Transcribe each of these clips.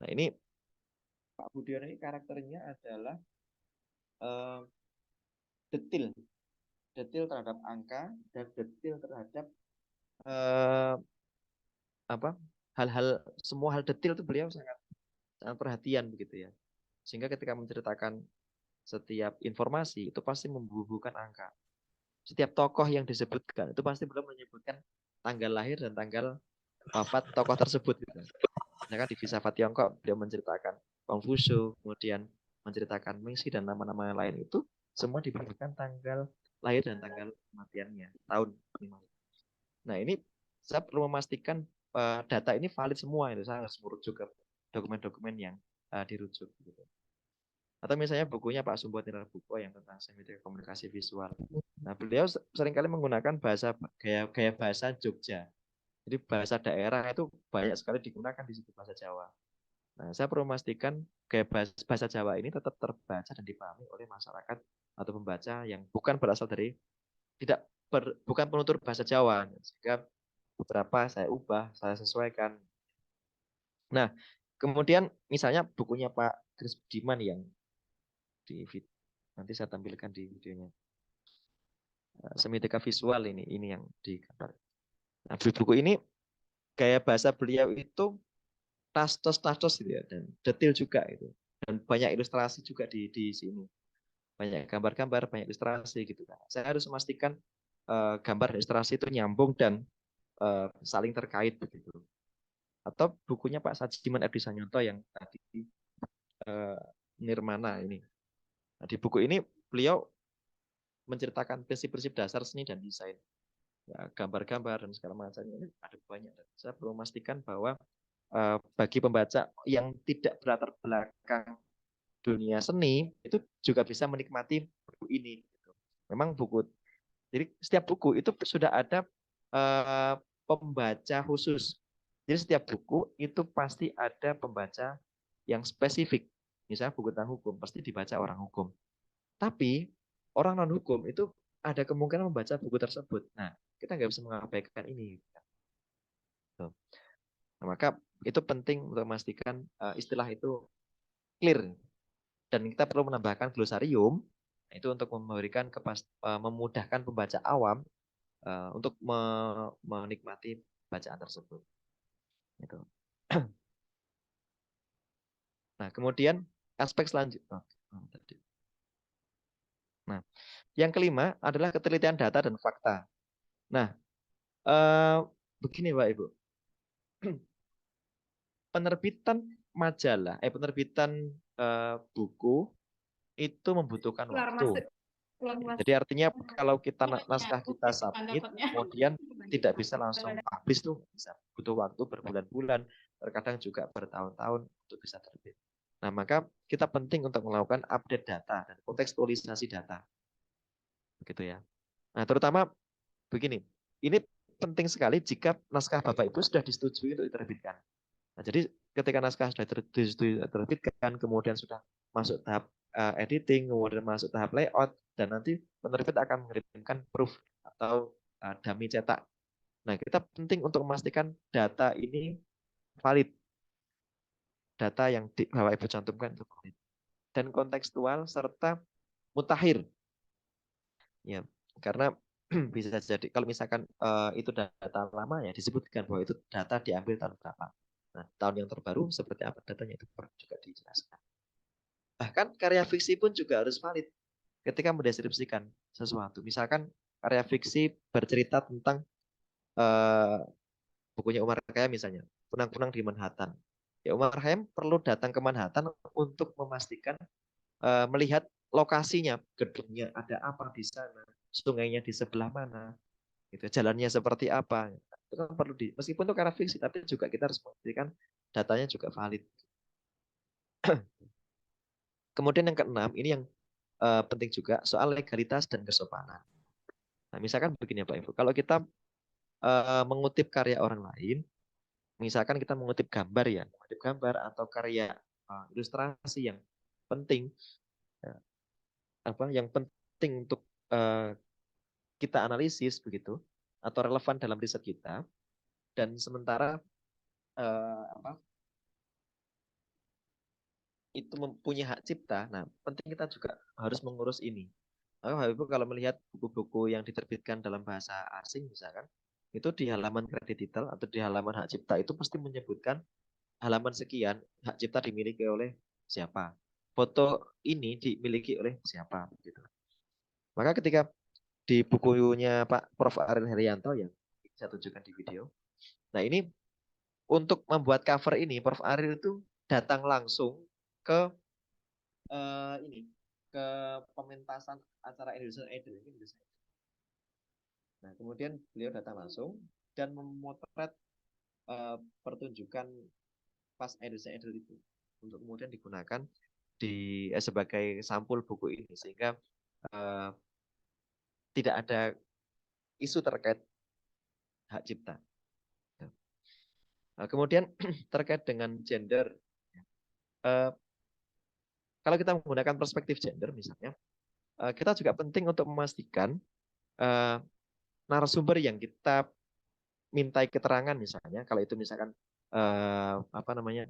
Nah ini Pak Budiono ini karakternya adalah uh, detil, detil terhadap angka dan detil terhadap uh, apa hal-hal, semua hal detil itu beliau sangat sangat perhatian begitu ya. Sehingga ketika menceritakan setiap informasi itu pasti membubuhkan angka. Setiap tokoh yang disebutkan itu pasti belum menyebutkan tanggal lahir dan tanggal wafat tokoh tersebut gitu. Misalkan di Filsafat Tiongkok beliau menceritakan Konghucu, kemudian menceritakan Mingxi dan nama-nama yang lain itu semua diberikan tanggal lahir dan tanggal kematiannya, tahun. Nah ini saya perlu memastikan data ini valid semua, itu saya harus merujuk ke dokumen-dokumen yang dirujuk. Gitu. Atau misalnya bukunya Pak Sumbo Buko yang tentang semiotika komunikasi visual. Nah beliau seringkali menggunakan bahasa gaya bahasa Jogja. Jadi bahasa daerah itu banyak sekali digunakan di situ bahasa Jawa. Nah, saya perlu memastikan gaya bahasa Jawa ini tetap terbaca dan dipahami oleh masyarakat atau pembaca yang bukan berasal dari bukan penutur bahasa Jawa. Sehingga beberapa saya ubah, saya sesuaikan. Nah, kemudian misalnya bukunya Pak Kris Budiman yang nanti saya tampilkan di videonya. Semiotika visual ini yang digambar. Nah, buku ini gaya bahasa beliau itu tastos gitu ya, dan detail juga itu, dan banyak ilustrasi juga di sini, banyak gambar-gambar, banyak ilustrasi gitu kan. Saya harus memastikan gambar dan ilustrasi itu nyambung dan saling terkait begitu. Atau bukunya Pak Sajiman Edi Sanyoto yang tadi Nirmana ini. Nah, di buku ini beliau menceritakan prinsip-prinsip dasar seni dan desain, ya, gambar-gambar dan segala macam ini ada banyak. Dan saya perlu memastikan bahwa bagi pembaca yang tidak berlatar belakang dunia seni itu juga bisa menikmati buku ini. Memang buku, jadi setiap buku itu sudah ada pembaca khusus. Jadi setiap buku itu pasti ada pembaca yang spesifik. Misalnya buku tentang hukum pasti dibaca orang hukum. Tapi orang non hukum itu ada kemungkinan membaca buku tersebut. Nah, kita nggak bisa mengabaikan ini. Nah, maka itu penting untuk memastikan istilah itu clear. Dan kita perlu menambahkan glosarium itu untuk memberikan memudahkan pembaca awam untuk menikmati bacaan tersebut. Itu. Nah, kemudian aspek selanjutnya. Nah, yang kelima adalah ketelitian data dan fakta. Nah, begini Pak Ibu, penerbitan majalah, penerbitan buku itu membutuhkan Keluar waktu. masuk, keluar masuk. Jadi artinya kalau kita naskah kita submit, kemudian tidak bisa langsung habis tuh, bisa butuh waktu berbulan-bulan, terkadang juga bertahun-tahun untuk bisa terbit. Nah, maka kita penting untuk melakukan update data dan kontekstualisasi data. Begitu ya. Nah, terutama begini, ini penting sekali jika naskah Bapak Ibu sudah disetujui untuk diterbitkan. Nah, jadi ketika naskah sudah diterbitkan, kemudian sudah masuk tahap editing, kemudian masuk tahap layout, dan nanti penerbit akan mengirimkan proof atau dummy cetak. Nah, kita penting untuk memastikan data ini valid, data yang Bapak Ibu cantumkan itu valid dan kontekstual serta mutakhir. Ya, karena bisa jadi kalau misalkan itu data lama ya disebutkan bahwa itu data diambil tahun berapa. Nah, tahun yang terbaru seperti apa datanya itu perlu juga dijelaskan. Bahkan karya fiksi pun juga harus valid ketika mendeskripsikan sesuatu. Misalkan karya fiksi bercerita tentang bukunya Umar Khayyam misalnya, Kunang-kunang di Manhattan. Ya Umar Khayyam perlu datang ke Manhattan untuk memastikan melihat lokasinya, gedungnya ada apa di sana, sungainya di sebelah mana, gitu, jalannya seperti apa. Itu kan perlu meskipun itu karena fiksi, tapi juga kita harus memastikan datanya juga valid. Kemudian yang keenam, ini yang penting juga soal legalitas dan kesopanan. Nah, misalkan begini Pak Ibu, kalau kita mengutip karya orang lain, misalkan kita mengutip gambar ya, mengutip gambar atau karya ilustrasi yang penting, ya, yang penting untuk kita analisis begitu, atau relevan dalam riset kita, dan sementara itu mempunyai hak cipta, nah penting kita juga harus mengurus ini. Maka Bapak Ibu kalau melihat buku-buku yang diterbitkan dalam bahasa asing misalkan, itu di halaman kredit title atau di halaman hak cipta itu pasti menyebutkan halaman sekian hak cipta dimiliki oleh siapa. Foto ini dimiliki oleh siapa gitu. Maka ketika di bukunya Pak Prof. Ariel Herianto yang saya tunjukkan di video. Nah ini untuk membuat cover ini Prof. Ariel itu datang langsung ke ini ke pementasan acara Indonesian Idol ini. Nah kemudian beliau datang langsung dan memotret pertunjukan pas Indonesian Idol itu untuk kemudian digunakan di sebagai sampul buku ini sehingga uh, tidak ada isu terkait hak cipta. Nah, kemudian terkait dengan gender, kalau kita menggunakan perspektif gender misalnya, kita juga penting untuk memastikan narasumber yang kita mintai keterangan misalnya, kalau itu misalkan apa namanya,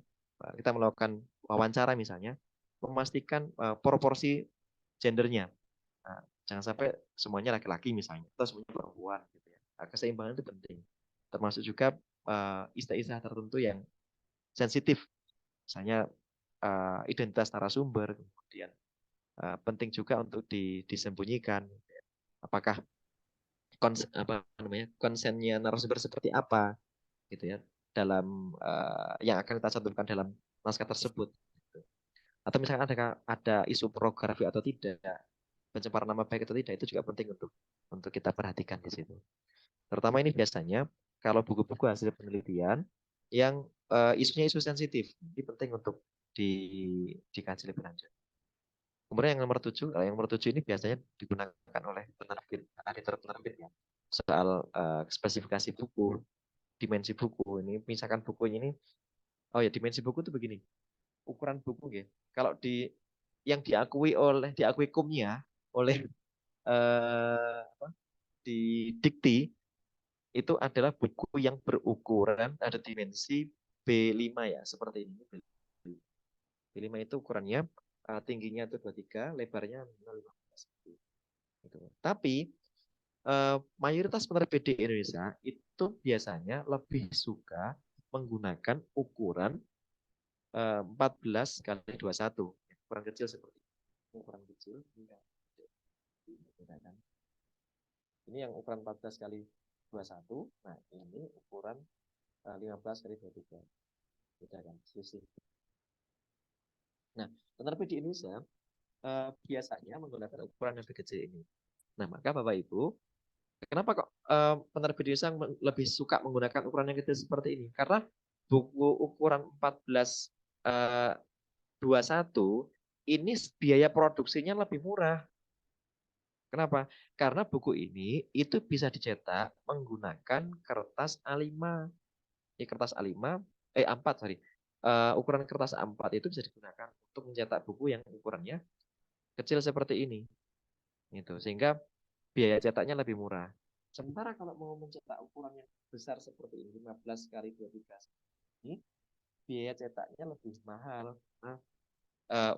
kita melakukan wawancara misalnya, memastikan proporsi gendernya. Nah, jangan sampai semuanya laki-laki misalnya, atau semuanya perempuan gitu ya. Nah, keseimbangan itu penting. Termasuk juga istilah-istilah tertentu yang sensitif, misalnya identitas narasumber, kemudian penting juga untuk disembunyikan. Apakah konsennya narasumber seperti apa, gitu ya, dalam yang akan kita cantumkan dalam naskah tersebut. Atau misalkan ada isu pornografi atau tidak, pencemaran nama baik atau tidak, itu juga penting untuk kita perhatikan di situ. Terutama ini biasanya kalau buku-buku hasil penelitian yang isunya isu sensitif, ini penting untuk dikaji lebih lanjut. Kemudian yang nomor 7 ini biasanya digunakan oleh penerbit, editor penerbit ya. Soal spesifikasi buku, dimensi buku. Ini misalkan bukunya ini, oh ya dimensi buku itu begini. Ukuran buku ya. Kalau yang diakui kumnya oleh apa, di Dikti itu adalah buku yang berukuran ada dimensi B5 ya, seperti ini. B5 itu ukurannya tingginya itu 23, lebarnya 15. Gitu. Tapi mayoritas penerbit di Indonesia itu biasanya lebih suka menggunakan ukuran 14 kali 21. Ukuran kecil seperti ini. Ukuran kecil. Ini yang ukuran 14 kali 21. Nah, ini ukuran 15 kali 23. Beda kan? Selisih. Nah, penerbit di Indonesia biasanya menggunakan ukuran yang lebih kecil ini. Nah, maka Bapak Ibu, kenapa kok penerbit Indonesia lebih suka menggunakan ukuran yang kecil seperti ini? Karena buku ukuran 14 21 ini biaya produksinya lebih murah. Kenapa? Karena buku ini itu bisa dicetak menggunakan kertas A5. Ini kertas A5, A4 sorry. Ukuran kertas A4 itu bisa digunakan untuk mencetak buku yang ukurannya kecil seperti ini. Gitu. Sehingga biaya cetaknya lebih murah. Sementara kalau mau mencetak ukuran yang besar seperti ini, 15 kali 23 ini, biaya cetaknya lebih mahal. Nah,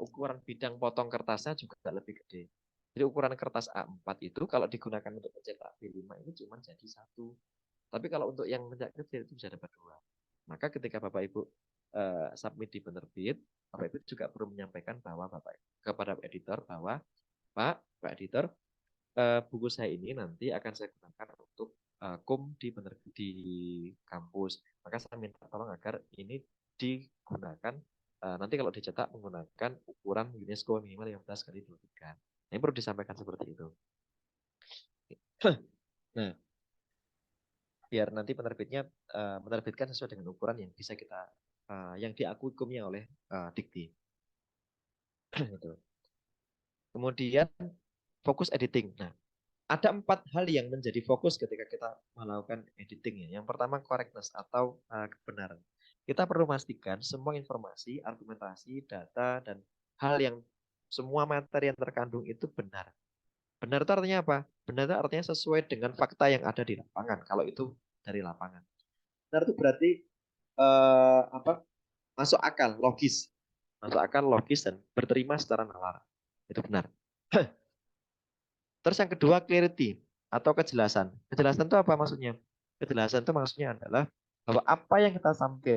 ukuran bidang potong kertasnya juga lebih gede. Jadi ukuran kertas A4 itu kalau digunakan untuk mencetak B5 ini cuma jadi satu. Tapi kalau untuk yang mencetak kecil itu bisa dapat dua. Maka ketika Bapak Ibu submit di penerbit, Bapak Ibu juga perlu menyampaikan bahwa Bapak kepada editor bahwa Pak Editor, buku saya ini nanti akan saya gunakan untuk kum di penerbit di kampus. Maka saya minta tolong agar ini digunakan nanti kalau dicetak menggunakan ukuran UNESCO minimal 15 kali 23. Nah, ini perlu disampaikan seperti itu. Nah, biar nanti penerbitnya menerbitkan sesuai dengan ukuran yang bisa kita yang diakui hukumnya oleh Dikti. Kemudian fokus editing. Nah, ada 4 hal yang menjadi fokus ketika kita melakukan editing ya. Yang pertama correctness atau kebenaran. Kita perlu memastikan semua informasi, argumentasi, data dan hal yang semua materi yang terkandung itu benar. Benar itu artinya apa? Benar itu artinya sesuai dengan fakta yang ada di lapangan. Kalau itu dari lapangan. Benar itu berarti apa? Masuk akal, logis. masuk akal, logis, dan berterima secara nalar. Itu benar. Terus yang kedua, clarity atau kejelasan. Kejelasan itu apa maksudnya? Kejelasan itu maksudnya adalah bahwa apa yang kita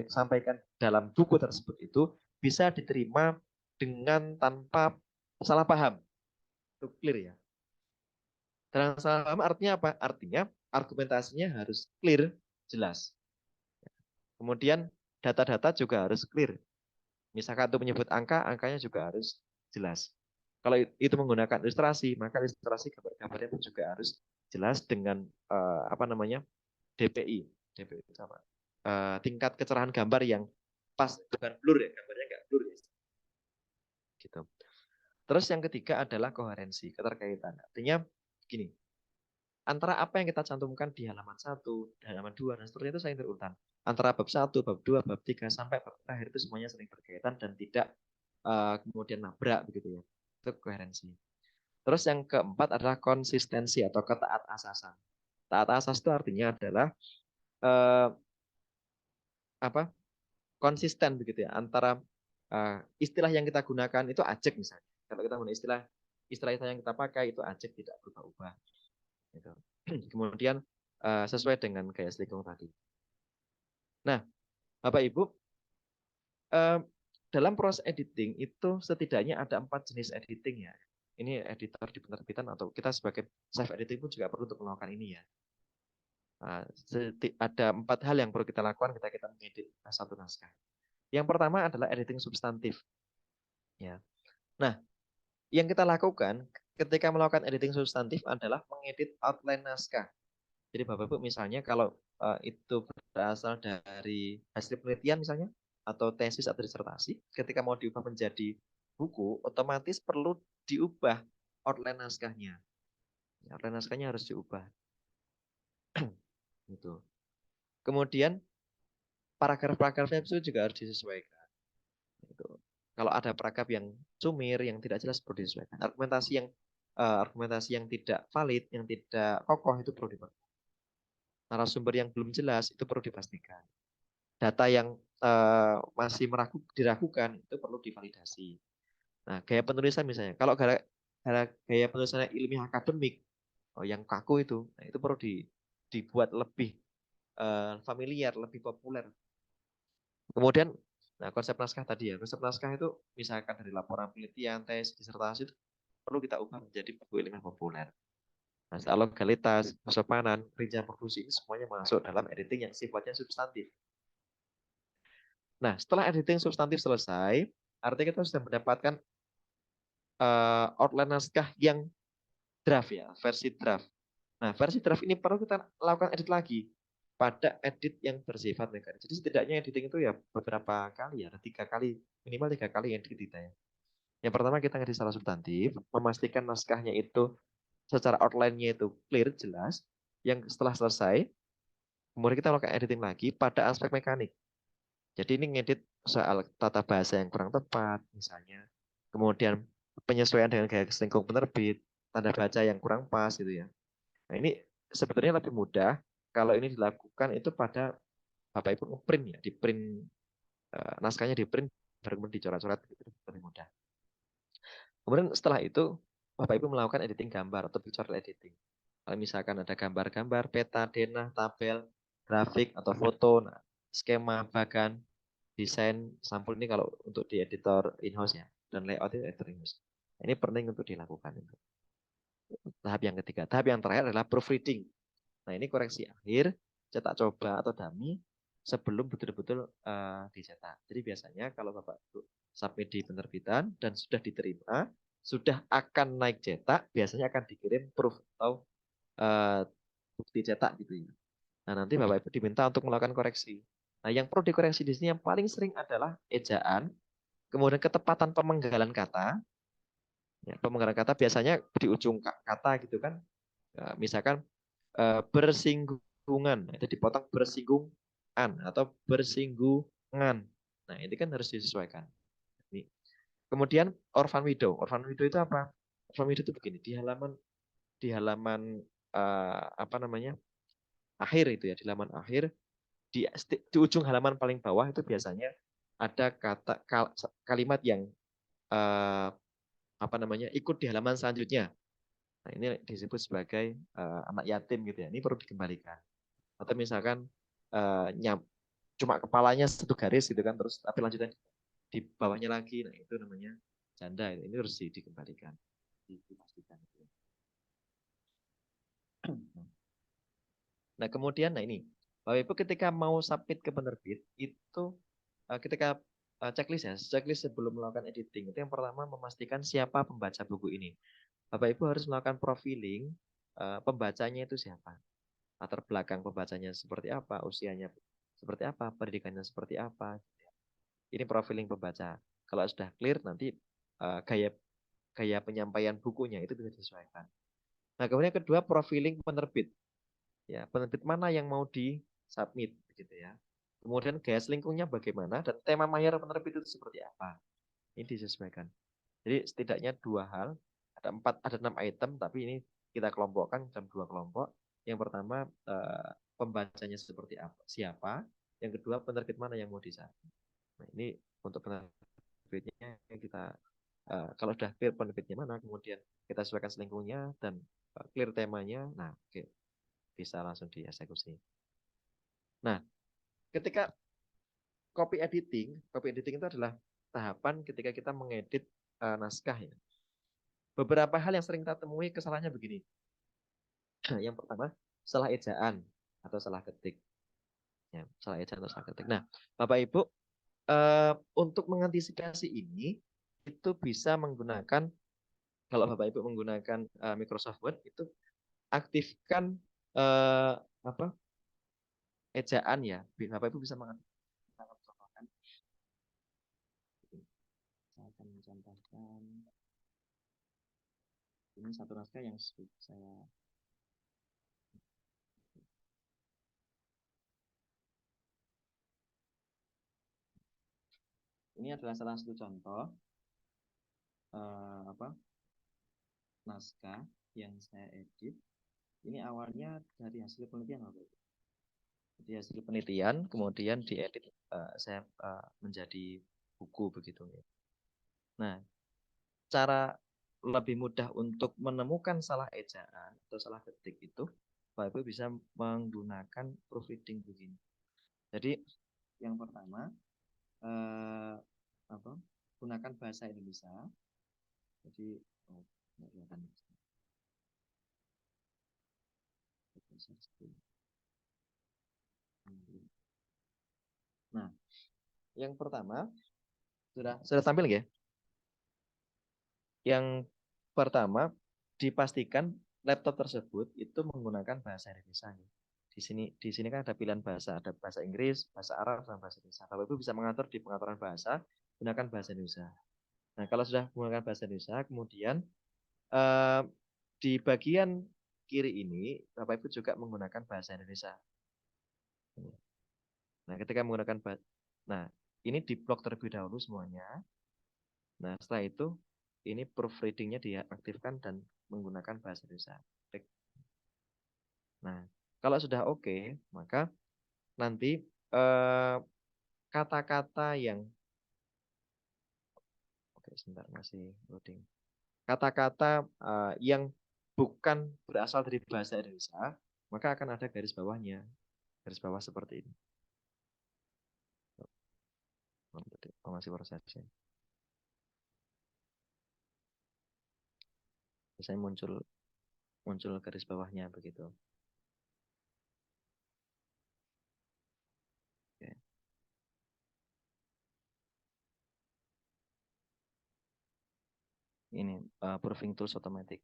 sampaikan dalam buku tersebut itu bisa diterima dengan tanpa salah paham. Itu clear ya. Dan salah paham artinya apa? Artinya argumentasinya harus clear, jelas. Kemudian data-data juga harus clear. Misalkan untuk menyebut angka, angkanya juga harus jelas. Kalau itu menggunakan ilustrasi, maka ilustrasi gambar-gambarnya pun juga harus jelas dengan apa namanya DPI. DPI itu apa? Tingkat kecerahan gambar yang pas, bukan blur ya, gambarnya nggak blur ya. Gitu. Terus yang ketiga adalah koherensi, keterkaitan. Artinya gini, antara apa yang kita cantumkan di halaman 1, halaman 2, dan seterusnya itu saling berurutan. Antara bab 1, bab 2, bab 3, sampai bab terakhir itu semuanya saling berkaitan dan tidak kemudian nabrak begitu ya. Itu koherensi. Terus yang keempat adalah konsistensi atau ketaat asasan. Taat asas itu artinya adalah eh, apa? Konsisten begitu ya antara istilah yang kita gunakan itu ajek misalnya. Kalau kita menggunakan istilah yang kita pakai itu ajek, tidak berubah-ubah. Gitu. Kemudian sesuai dengan gaya Sligong tadi. Nah, Bapak Ibu, dalam proses editing itu setidaknya ada 4 jenis editing ya. Ini editor di penerbitan atau kita sebagai self editing pun juga perlu untuk melakukan ini ya. Ada 4 hal yang perlu kita lakukan ketika kita mengedit satu naskah. Yang pertama adalah editing substantif. Ya. Nah, yang kita lakukan ketika melakukan editing substantif adalah mengedit outline naskah. Jadi Bapak Ibu misalnya kalau itu berasal dari hasil penelitian misalnya atau tesis atau disertasi, ketika mau diubah menjadi buku, otomatis perlu diubah outline naskahnya. Outline naskahnya harus diubah. Gitu. Kemudian paragraf-paragrafnya itu juga harus disesuaikan. Gitu. Kalau ada paragraf yang sumir, yang tidak jelas perlu disesuaikan. Argumentasi yang tidak valid, yang tidak kokoh itu perlu diperbaiki. Narasumber yang belum jelas itu perlu dipastikan. Data yang masih diragukan itu perlu divalidasi. Nah, gaya penulisan misalnya, kalau gaya penulisannya ilmiah akademik, yang kaku itu perlu dibuat lebih familiar, lebih populer. Kemudian, nah konsep naskah tadi ya, konsep naskah itu misalkan dari laporan penelitian, tes, disertasi itu perlu kita ubah menjadi buku ilmiah populer. Nah, legalitas, kesopanan, rincian produksi ini semuanya masuk dalam editing yang sifatnya substantif. Nah, setelah editing substantif selesai, artinya kita sudah mendapatkan outline naskah yang draft ya, versi draft. Nah, versi draft ini perlu kita lakukan edit lagi pada edit yang bersifat negatif. Jadi setidaknya editing itu ya beberapa kali ya, ada 3 kali, minimal 3 kali edit kita ya. Yang pertama kita ngedit secara substantif, memastikan naskahnya itu secara outline-nya itu clear, jelas. Yang setelah selesai, kemudian kita lakukan editing lagi pada aspek mekanik. Jadi ini ngedit soal tata bahasa yang kurang tepat misalnya. Kemudian penyesuaian dengan gaya selingkuh penerbit, tanda baca yang kurang pas gitu ya. Nah, ini sebenarnya lebih mudah kalau ini dilakukan itu pada Bapak Ibu ngeprint ya, di print naskahnya di print baru kemudian dicoret-coret itu lebih mudah. Kemudian setelah itu Bapak Ibu melakukan editing gambar atau pictorial editing. Kalau misalkan ada gambar-gambar, peta, denah, tabel, grafik atau foto, nah, skema, bagan, desain sampul ini kalau untuk di editor in-house ya, dan layout itu editor in-house. Ini penting untuk dilakukan. Tahap yang ketiga. Tahap yang terakhir adalah proofreading. Nah ini koreksi akhir, cetak coba atau dummy sebelum betul-betul dicetak. Jadi biasanya kalau Bapak submit di penerbitan dan sudah diterima, sudah akan naik cetak, biasanya akan dikirim proof atau bukti cetak gitu ya. Nah nanti Bapak Ibu diminta untuk melakukan koreksi. Nah yang perlu dikoreksi di sini yang paling sering adalah ejaan, kemudian ketepatan pemenggalan kata. Ya, pemenggalan kata biasanya di ujung kata gitu kan. Misalkan bersinggungan, itu dipotong bersinggungan atau bersinggungan. Nah ini kan harus disesuaikan. Ini. Kemudian orphan widow. Orphan widow itu apa? Orphan widow itu begini, di halaman apa namanya? Akhir itu ya, di halaman akhir di ujung halaman paling bawah itu biasanya ada kalimat yang uh, apa namanya ikut di halaman selanjutnya. Nah, ini disebut sebagai anak yatim gitu ya. Ini perlu dikembalikan. Atau misalkan cuma kepalanya satu garis gitu kan, terus tapi lanjutan di bawahnya lagi, nah itu namanya janda. Ini harus dikembalikan, dipastikan. Nah kemudian, nah ini Bapak Ibu ketika mau submit ke penerbit itu ketika checklist sebelum melakukan editing itu yang pertama memastikan siapa pembaca buku ini. Bapak Ibu harus melakukan profiling pembacanya itu siapa, latar belakang pembacanya seperti apa, usianya seperti apa, pendidikannya seperti apa. Ini profiling pembaca. Kalau sudah clear nanti gaya gaya penyampaian bukunya itu bisa disesuaikan. Nah kemudian kedua profiling penerbit. Ya, penerbit mana yang mau di-submit gitu ya. Kemudian gaya selingkuhnya bagaimana dan tema mayor penerbit itu seperti apa. Ini disesuaikan. Jadi setidaknya dua hal, ada 6 item tapi ini kita kelompokkan dalam 2 kelompok. Yang pertama pembacanya seperti apa, siapa. Yang kedua penerbit mana yang mau di-submit. Nah, ini untuk penerbitnya kita kalau sudah clear penerbitnya mana, kemudian kita sesuaikan selingkuhnya dan clear temanya. Nah, oke, bisa langsung dieksekusi. Nah, ketika copy editing itu adalah tahapan ketika kita mengedit naskah ya. Beberapa hal yang sering kita temui kesalahannya begini. Yang pertama, salah ejaan atau salah ketik. Ya, salah ejaan atau salah ketik. Nah, Bapak Ibu, untuk mengantisipasi ini, itu bisa menggunakan, kalau Bapak Ibu menggunakan Microsoft Word, itu aktifkan apa ejaan ya. Bapak Ibu bisa mengontrolkan. Saya akan mencontohkan ini satu naskah yang saya ini adalah salah satu contoh apa naskah yang saya edit. Ini awalnya dari hasil penelitian Bapak Ibu. Jadi hasil penelitian kemudian diedit saya menjadi buku begitu ya. Nah, cara lebih mudah untuk menemukan salah ejaan atau salah ketik itu Bapak Ibu bisa menggunakan proofreading begini. Jadi yang pertama apa? Gunakan bahasa Indonesia. Jadi nah, yang pertama sudah tampil ya? Yang pertama, dipastikan laptop tersebut itu menggunakan bahasa Indonesia. Di sini kan ada pilihan bahasa, ada bahasa Inggris, bahasa Arab, dan bahasa Indonesia. Bapak Ibu bisa mengatur di pengaturan bahasa, gunakan bahasa Indonesia. Nah, kalau sudah menggunakan bahasa Indonesia, kemudian eh, di bagian kiri ini, Bapak Ibu juga menggunakan bahasa Indonesia. Nah, ketika menggunakan nah, ini diblok terlebih dahulu semuanya. Nah, setelah itu ini proofreadingnya diaktifkan dan menggunakan bahasa Indonesia. Nah, kalau sudah oke, maka nanti kata-kata yang oke, sebentar masih loading. Kata-kata yang bukan berasal dari bahasa Indonesia, maka akan ada garis bawahnya. Garis bawah seperti ini. Masih prosesnya. Biasanya muncul garis bawahnya begitu. Oke. Ini proofing tools automatic.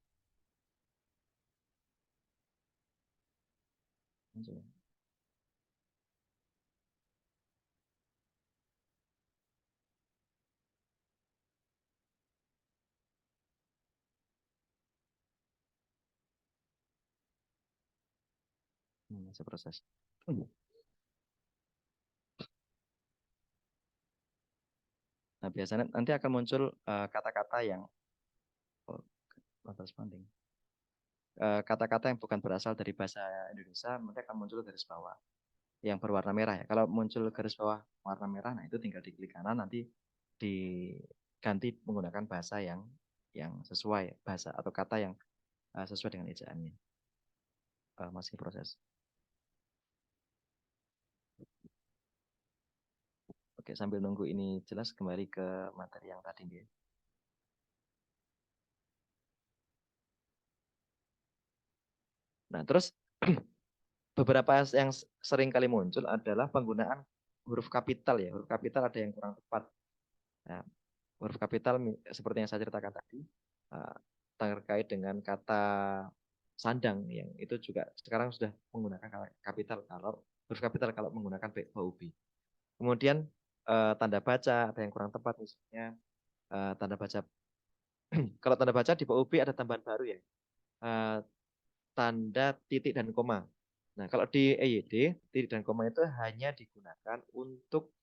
Masih proses. Nah, biasanya nanti akan muncul kata-kata yang responding. Kata-kata yang bukan berasal dari bahasa Indonesia, nanti akan muncul garis bawah. yang berwarna merah ya. Kalau muncul garis bawah warna merah, nah itu tinggal diklik kanan, nanti diganti menggunakan bahasa yang sesuai, bahasa atau kata yang sesuai dengan ejaannya. Masih proses. Oke, sambil nunggu ini jelas, kembali ke materi yang tadi nih. Nah, terus beberapa yang sering kali muncul adalah penggunaan huruf kapital ya. Huruf kapital ada yang kurang tepat. Nah, huruf kapital seperti yang saya ceritakan tadi, terkait dengan kata sandang yang itu juga sekarang sudah menggunakan kapital kalau huruf kapital kalau menggunakan VOB. Kemudian tanda baca ada yang kurang tepat, misalnya tanda baca kalau tanda baca di VOB ada tambahan baru ya, tanda titik dan koma. Nah, kalau di EYD titik dan koma itu hanya digunakan untuk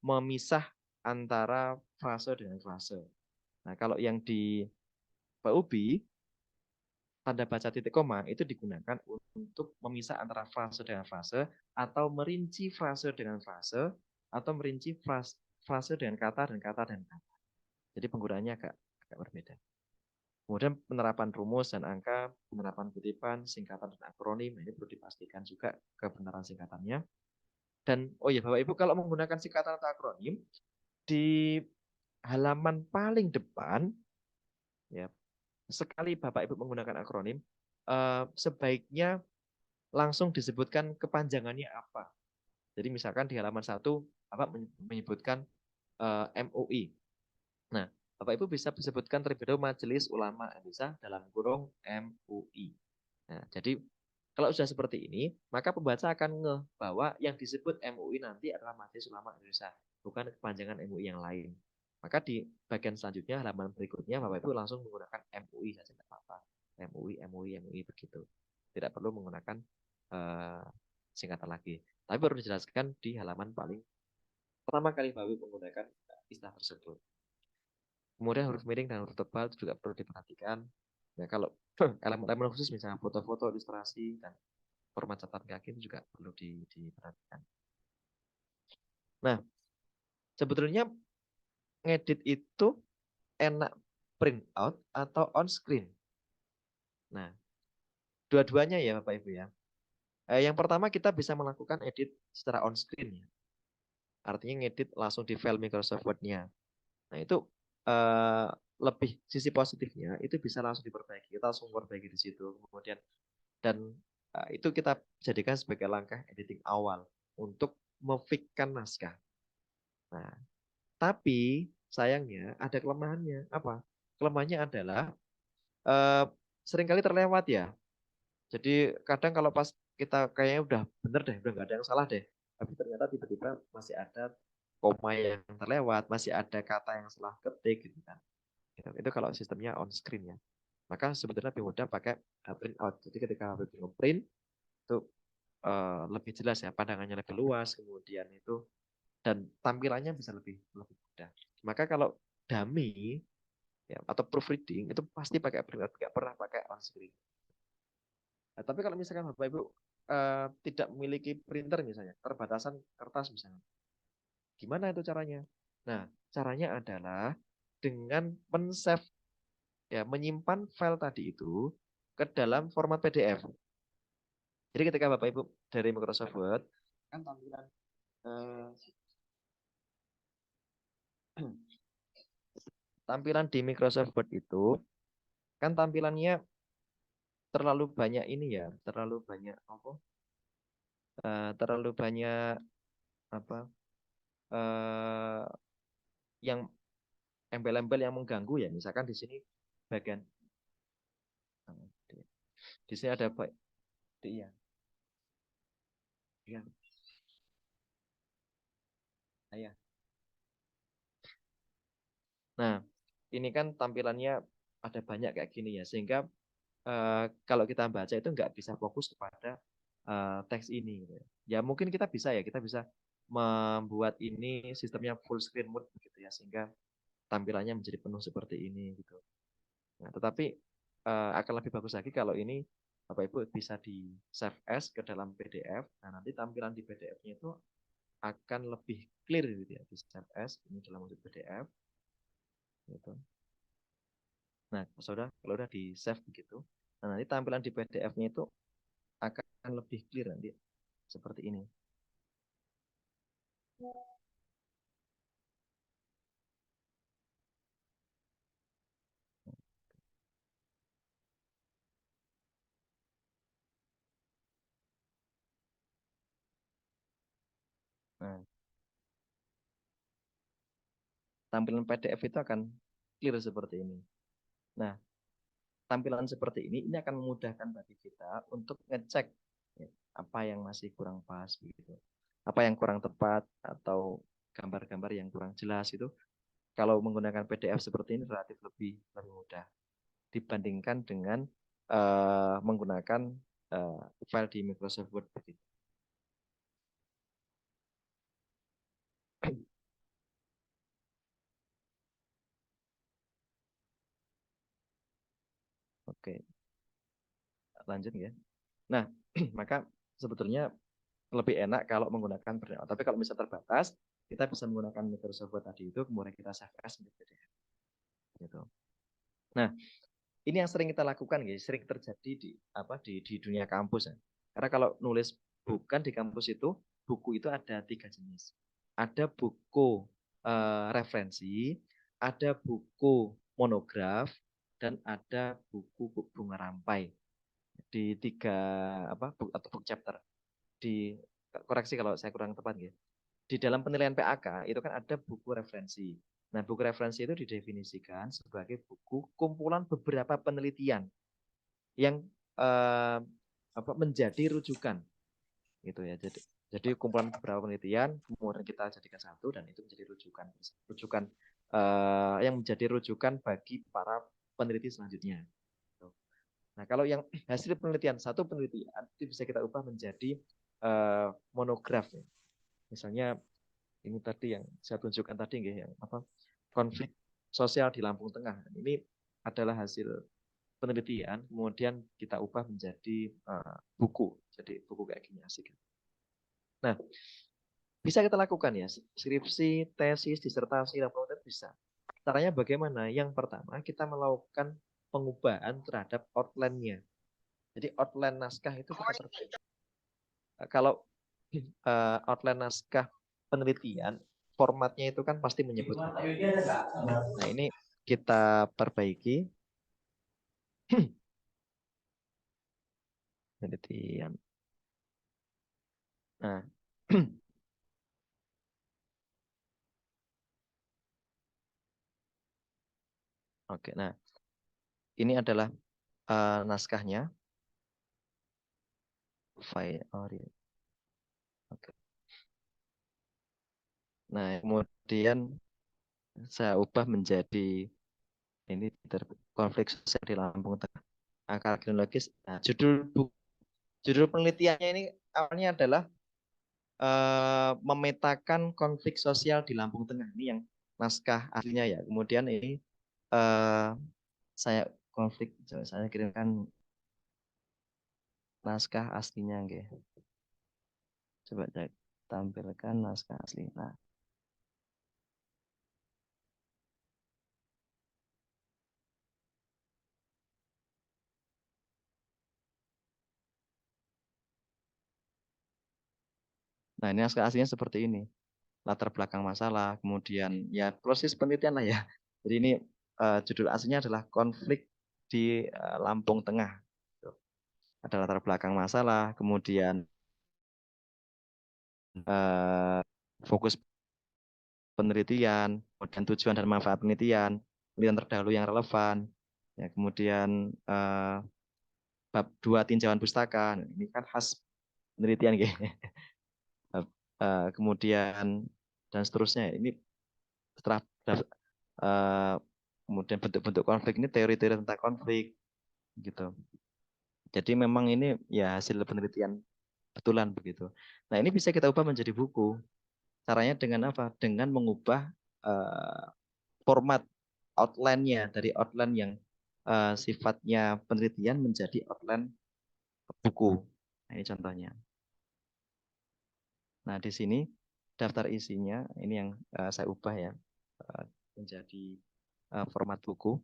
memisah antara frase dengan frase. Nah, kalau yang di PUB tanda baca titik koma itu digunakan untuk memisah antara frase dengan frase, atau merinci frase dengan frase, atau merinci frase dengan kata dan kata dan kata. Jadi penggunaannya agak berbeda. Kemudian penerapan rumus dan angka, penerapan kutipan, singkatan dan akronim, ini perlu dipastikan juga kebenaran singkatannya. Dan oh ya Bapak Ibu, kalau menggunakan singkatan atau akronim di halaman paling depan ya, sekali Bapak Ibu menggunakan akronim, sebaiknya langsung disebutkan kepanjangannya apa. Jadi misalkan di halaman 1 Bapak menyebutkan MUI. Nah, Bapak Ibu bisa disebutkan terlebih dahulu Majelis Ulama Indonesia dalam kurung MUI. Nah, jadi kalau sudah seperti ini, maka pembaca akan ngeh bahwa yang disebut MUI nanti adalah Majelis Ulama Indonesia, bukan kepanjangan MUI yang lain. Maka di bagian selanjutnya, halaman berikutnya, Bapak Ibu langsung menggunakan MUI saja, tidak apa-apa. MUI begitu. Tidak perlu menggunakan singkatan lagi. Tapi perlu dijelaskan di halaman paling pertama kali Bapak Ibu menggunakan istilah tersebut. Kemudian huruf miring dan huruf tebal juga perlu diperhatikan. Nah, kalau elemen-elemen khusus misalnya foto-foto, ilustrasi, dan format catatan kaki itu juga perlu diperhatikan. Nah, sebetulnya ngedit itu enak print out atau on screen. Nah, dua-duanya ya Bapak Ibu ya. Yang pertama kita bisa melakukan edit secara on screen ya. Artinya ngedit langsung di file Microsoft Word-nya. Nah, itu lebih sisi positifnya itu bisa langsung diperbaiki. Kita langsung memperbaiki di situ. Kemudian dan itu kita jadikan sebagai langkah editing awal untuk memfikkan naskah. Nah, tapi sayangnya ada kelemahannya. Apa? Kelemahannya adalah seringkali terlewat ya. Jadi kadang kalau pas kita kayaknya udah bener deh, udah nggak ada yang salah deh. Tapi ternyata tiba-tiba masih ada koma yang terlewat, masih ada kata yang salah ketik gitu kan. Itu kalau sistemnya on screen ya. Maka sebetulnya lebih mudah pakai print out. Jadi ketika print itu lebih jelas ya, pandangannya lebih luas, kemudian itu dan tampilannya bisa lebih mudah. Maka kalau dummy ya, atau proofreading itu pasti pakai print out, nggak pernah pakai on screen. Nah, tapi kalau misalkan Bapak Ibu tidak memiliki printer misalnya, terbatasan kertas misalnya, gimana itu caranya? Nah, caranya adalah dengan men-save ya, menyimpan file tadi itu ke dalam format PDF. Jadi ketika Bapak Ibu dari Microsoft Word kan tampilan tampilan di Microsoft Word itu kan tampilannya terlalu banyak ini ya, terlalu banyak apa? Terlalu banyak apa? eh yang embel-embel yang mengganggu ya. Misalkan di sini bagian di sini ada apa? Iya. Iya. Iya. Nah, ini kan tampilannya ada banyak kayak gini ya, sehingga kalau kita baca itu nggak bisa fokus kepada teks ini. Gitu. Ya mungkin kita bisa membuat ini sistemnya full screen mode begitu ya, sehingga tampilannya menjadi penuh seperti ini gitu. Nah, tetapi akan lebih bagus lagi kalau ini Bapak Ibu bisa di save as ke dalam PDF. Nah, nanti tampilan di PDF-nya itu akan lebih clear gitu ya, di save as ini dalam bentuk PDF gitu. Nah, kalau udah di save begitu, nah nanti tampilan di PDF-nya itu akan lebih clear nanti seperti ini. Nah, tampilan PDF itu akan clear seperti ini. Nah, tampilan seperti ini akan memudahkan bagi kita untuk ngecek ya, apa yang masih kurang pas begitu. Apa yang kurang tepat atau gambar-gambar yang kurang jelas itu kalau menggunakan PDF seperti ini relatif lebih mudah dibandingkan dengan menggunakan file di Microsoft Word begitu. Oke, lanjut ya. Nah, maka sebetulnya lebih enak kalau menggunakan printout. Tapi kalau misal terbatas, kita bisa menggunakan Microsoft Word tadi itu, kemudian kita save as menjadi PDF. Gitu. Nah, ini yang sering kita lakukan, guys. Sering terjadi di dunia kampus. Ya. Karena kalau nulis bukan di kampus itu, buku itu ada 3 jenis. Ada buku referensi, ada buku monograf, dan ada buku bunga rampai di 3 atau book chapter. Di koreksi kalau saya kurang tepat ya. Di dalam penilaian PAK itu kan ada buku referensi. Nah, buku referensi itu didefinisikan sebagai buku kumpulan beberapa penelitian yang menjadi rujukan gitu ya. Jadi kumpulan beberapa penelitian kemudian kita jadikan satu dan itu menjadi rujukan yang menjadi rujukan bagi para peneliti selanjutnya. Nah, kalau yang hasil penelitian satu penelitian itu bisa kita ubah menjadi monograf ya. Misalnya ini tadi yang saya tunjukkan tadi yang konflik sosial di Lampung Tengah. Ini adalah hasil penelitian, kemudian kita ubah menjadi buku. Jadi buku kayak gini asik. Nah, bisa kita lakukan ya, skripsi, tesis, disertasi, laporan bisa. Caranya bagaimana? Yang pertama, kita melakukan pengubahan terhadap outline-nya. Jadi outline naskah itu kita perbaiki. Kalau outline naskah penelitian, formatnya itu kan pasti menyebutkan. Nah, ini kita perbaiki. Penelitian. Nah, oke. Nah, ini adalah naskahnya. File ori. Oke. Nah, kemudian saya ubah menjadi ini konflik sosial di Lampung Tengah. Akar kronologis. Nah, judul penelitiannya ini awalnya adalah memetakan konflik sosial di Lampung Tengah. Ini yang naskah aslinya ya. Kemudian ini saya kirimkan naskah aslinya nggih. Coba saya tampilkan naskah asli. Nah, ini naskah aslinya seperti ini. Latar belakang masalah, kemudian ya proses penelitian lah ya. Jadi ini judul aslinya adalah konflik di Lampung Tengah. Ada latar belakang masalah, kemudian fokus penelitian, kemudian tujuan dan manfaat penelitian, penelitian terdahulu yang relevan, ya, kemudian bab 2 tinjauan pustaka, ini kan khas penelitian gitu. Kemudian dan seterusnya. Ini setelah kemudian bentuk-bentuk konflik ini teori-teori tentang konflik gitu. Jadi memang ini ya hasil penelitian betulan begitu. Nah, ini bisa kita ubah menjadi buku. Caranya dengan apa? Dengan mengubah format outline-nya dari outline yang sifatnya penelitian menjadi outline buku. Nah, ini contohnya. Nah, di sini daftar isinya ini yang saya ubah ya menjadi format buku.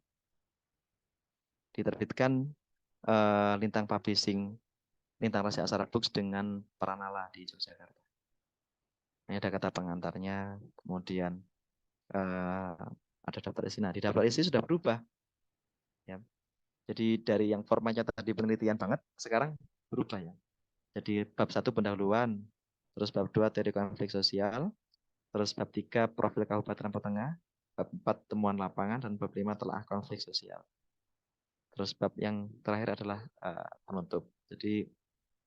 Diterbitkan Lintang Publishing, Lintang Rasi Aksara Books dengan Pranala di Yogyakarta. Ini ada kata pengantarnya, kemudian ada daftar isi. Nah, di daftar isi sudah berubah. Ya. Jadi dari yang formatnya tadi penelitian banget, sekarang berubah ya. Jadi bab 1 pendahuluan, terus bab 2 teori konflik sosial, terus bab 3 profil Kabupaten Lampung Tengah, bab 4 temuan lapangan, dan bab 5 telah konflik sosial. Terus bab yang terakhir adalah penutup. Jadi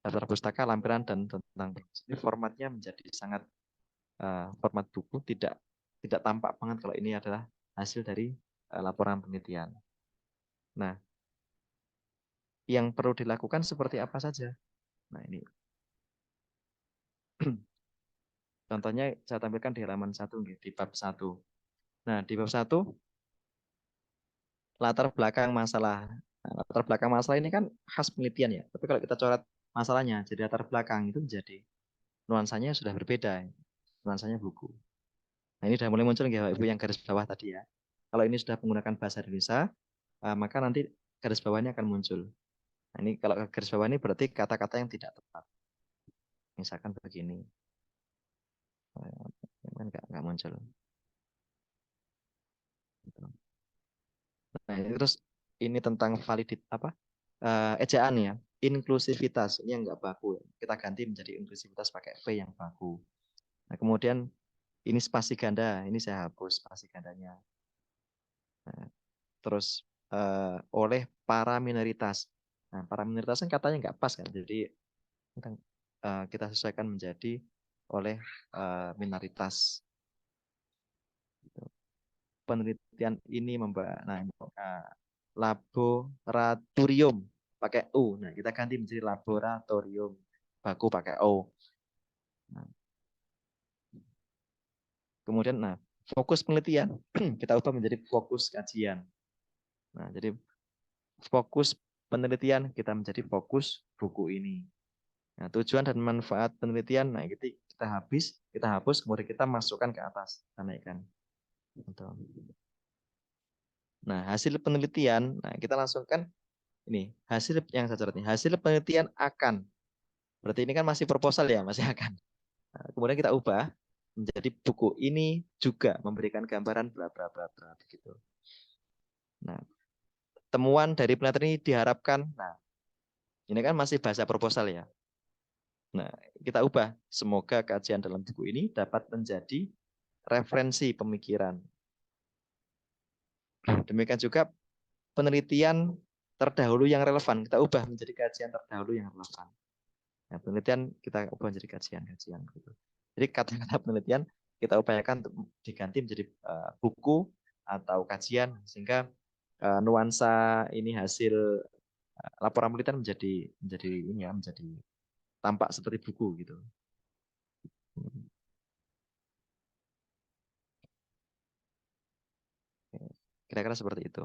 daftar pustaka, lampiran, dan tentang ini formatnya menjadi sangat format buku, tidak tampak banget kalau ini adalah hasil dari laporan penelitian. Nah, yang perlu dilakukan seperti apa saja? Nah, ini contohnya saya tampilkan di halaman 1, di bab 1. Nah, di bab 1 latar belakang masalah. Nah, latar belakang masalah ini kan khas penelitian ya. Tapi kalau kita coret masalahnya jadi latar belakang itu menjadi nuansanya sudah berbeda. Nuansanya buku. Nah, ini sudah mulai muncul ya Ibu yang garis bawah tadi ya. Kalau ini sudah menggunakan bahasa Indonesia, maka nanti garis bawahnya akan muncul. Nah, ini kalau garis bawah ini berarti kata-kata yang tidak tepat. Misalkan begini. Kan nggak muncul. Nah, ini terus ini tentang ejaan ya, inklusivitas ini yang nggak baku. Kita ganti menjadi inklusivitas pakai V yang baku. Nah, kemudian ini spasi ganda, ini saya hapus spasi gandanya. Nah, terus oleh para minoritas. Nah, para minoritas kan katanya nggak pas kan, jadi kita sesuaikan menjadi oleh minoritas. Penelitian ini laboratorium pakai U. Nah, kita ganti menjadi laboratorium. Baku pakai O. Nah, kemudian fokus penelitian kita ubah menjadi fokus kajian. Nah, jadi fokus penelitian kita menjadi fokus buku ini. Nah, tujuan dan manfaat penelitian, nah kita hapus, kemudian kita masukkan ke atas, kita naikkan. Nah, hasil penelitian, nah kita langsung kan ini hasil yang saya catat nih, hasil penelitian akan, berarti ini kan masih proposal ya, masih akan. Nah, kemudian kita ubah menjadi buku ini juga memberikan gambaran bla bla bla bla begitu. Nah, temuan dari penelitian ini diharapkan, nah ini kan masih bahasa proposal ya. Nah, kita ubah, semoga kajian dalam buku ini dapat menjadi referensi pemikiran. Demikian juga penelitian terdahulu yang relevan, kita ubah menjadi kajian terdahulu yang relevan. Nah, penelitian kita ubah menjadi kajian-kajian. Gitu. Jadi kata-kata penelitian kita upayakan untuk diganti menjadi buku atau kajian sehingga nuansa ini hasil laporan penelitian menjadi tampak seperti buku gitu. Kira-kira seperti itu.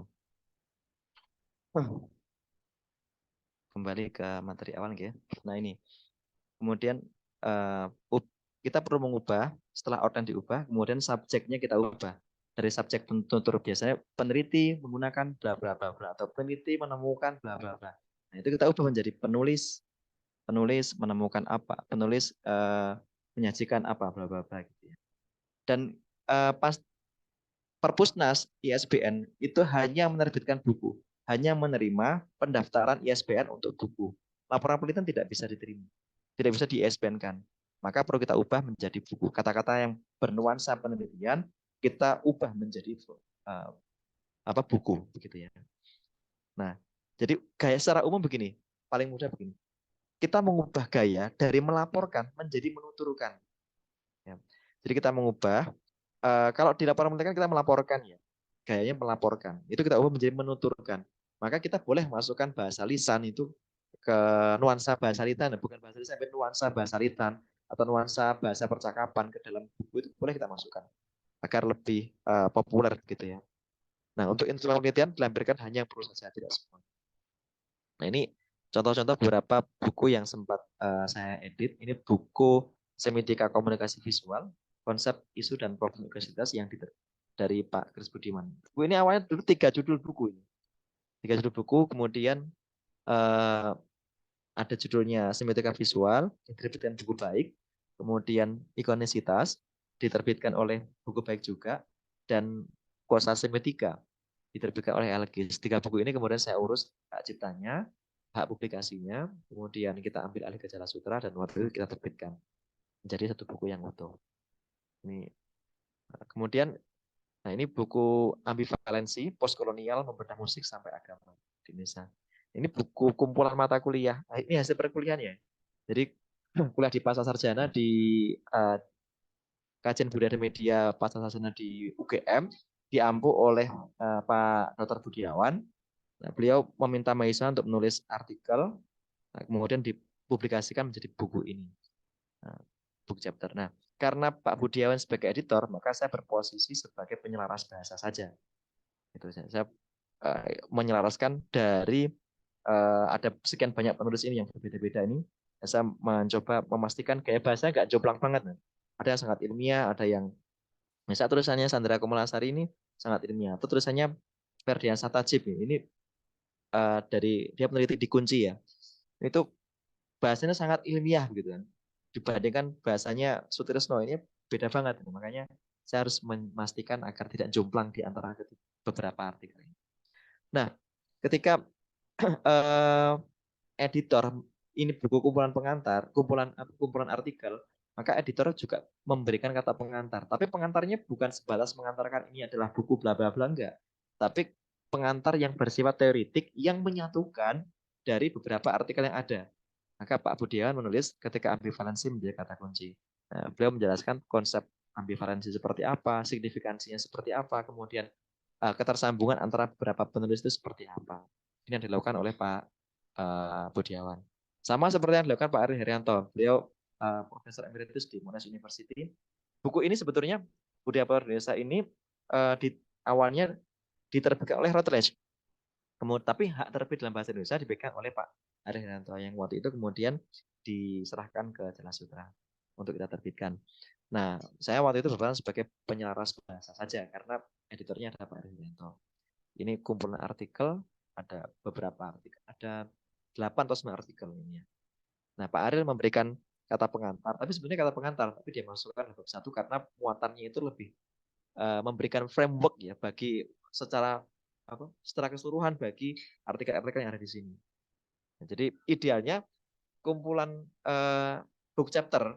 Kembali ke materi awal ya. Nah ini. Kemudian kita perlu mengubah, setelah outline diubah, kemudian subjeknya kita ubah. Dari subjek penutur biasanya peneliti menggunakan bla bla bla bla atau peneliti menemukan bla bla bla. Nah, itu kita ubah menjadi penulis menemukan apa, penulis menyajikan apa bla bla bla gitu ya. Dan pas Perpusnas ISBN itu hanya menerbitkan buku, hanya menerima pendaftaran ISBN untuk buku. Laporan penelitian tidak bisa diterima, tidak bisa di ISBN-kan. Maka perlu kita ubah menjadi buku. Kata-kata yang bernuansa penelitian kita ubah menjadi buku, begitu ya. Nah, jadi gaya secara umum begini, paling mudah begini. Kita mengubah gaya dari melaporkan menjadi menuturkan. Ya. Jadi kita mengubah. Kalau di laporan penelitian kita melaporkan ya, gayanya melaporkan. Itu kita ubah menjadi menuturkan. Maka kita boleh masukkan bahasa lisan itu ke nuansa bahasa lisan, bukan bahasa lisan, tapi nuansa bahasa lisan atau nuansa bahasa percakapan ke dalam buku itu boleh kita masukkan agar lebih populer gitu ya. Nah, untuk instrumen penelitian dilampirkan hanya yang perlu saja, tidak semua. Nah, ini contoh-contoh beberapa buku yang sempat saya edit. Ini buku Semiotika Komunikasi Visual, Konsep, Isu, dan Problem Universitas yang dari Pak Kris Budiman. Buku ini awalnya dulu 3 judul buku ini. 3 judul buku, kemudian ada judulnya Semiotika Visual, diterbitkan Buku Baik, kemudian Ikonisitas, diterbitkan oleh Buku Baik juga, dan Kuasa Semiotika, diterbitkan oleh LGS. 3 buku ini kemudian saya urus hak ciptanya, hak publikasinya, kemudian kita ambil alih ke Jala Sutra, dan waktu itu kita terbitkan menjadi 1 buku yang utuh. Ini kemudian, nah ini buku Ambivalensi, Postkolonial, Membedah Musik sampai Agama di Indonesia. Ini buku kumpulan mata kuliah. Nah, ini hasil perkuliahan ya. Jadi kuliah di Pasca Sarjana di Kajian Budaya dan Media Pasca Sarjana di UGM diampu oleh Pak Dr. Budiawan. Nah, beliau meminta mahasiswa untuk menulis artikel, nah, kemudian dipublikasikan menjadi buku ini, buku chapter. Nah, karena Pak Budiawan sebagai editor, maka saya berposisi sebagai penyelaras bahasa saja. Itu saya menyelaraskan dari ada sekian banyak penulis ini yang berbeda-beda ini. Saya mencoba memastikan gaya bahasa nggak jomplang banget. Ada yang sangat ilmiah, ada yang misalnya tulisannya Sandra Komalasari ini sangat ilmiah. Atau tulisannya Ferdian Satajib ini dari dia peneliti di Kunci ya. Itu bahasanya sangat ilmiah gitu kan. Dibandingkan bahasanya Sutrisno ini beda banget. Makanya saya harus memastikan agar tidak jomplang di antara beberapa artikel ini. Nah, ketika editor ini buku kumpulan pengantar, kumpulan artikel, maka editor juga memberikan kata pengantar. Tapi pengantarnya bukan sebatas mengantarkan ini adalah buku bla bla bla enggak. Tapi pengantar yang bersifat teoritik yang menyatukan dari beberapa artikel yang ada. Maka Pak Budiawan menulis ketika ambivalensi menjadi kata kunci. Nah, beliau menjelaskan konsep ambivalensi seperti apa, signifikansinya seperti apa, kemudian ketersambungan antara beberapa penulis itu seperti apa. Ini yang dilakukan oleh Pak Budiawan. Sama seperti yang dilakukan Pak Ari Herianto. Beliau Profesor Emeritus di Monash University. Buku ini sebetulnya Budaya Populer Indonesia ini awalnya diterbitkan oleh Routledge. Kemudian, tapi hak terbit dalam bahasa Indonesia dipegang oleh Pak Ari Herianto yang waktu itu kemudian diserahkan ke Jala Sutra untuk kita terbitkan. Nah, saya waktu itu berperan sebagai penyelaras bahasa saja karena editornya ada Pak Ari Herianto. Ini kumpulan artikel, ada beberapa artikel, ada 8 atau 9 artikel ini. Nah, Pak Ariel memberikan kata pengantar, tapi sebenarnya kata pengantar, tapi dia masukkan bab 1 karena muatannya itu lebih memberikan framework ya bagi secara keseluruhan bagi artikel-artikel yang ada di sini. Nah, jadi idealnya kumpulan book chapter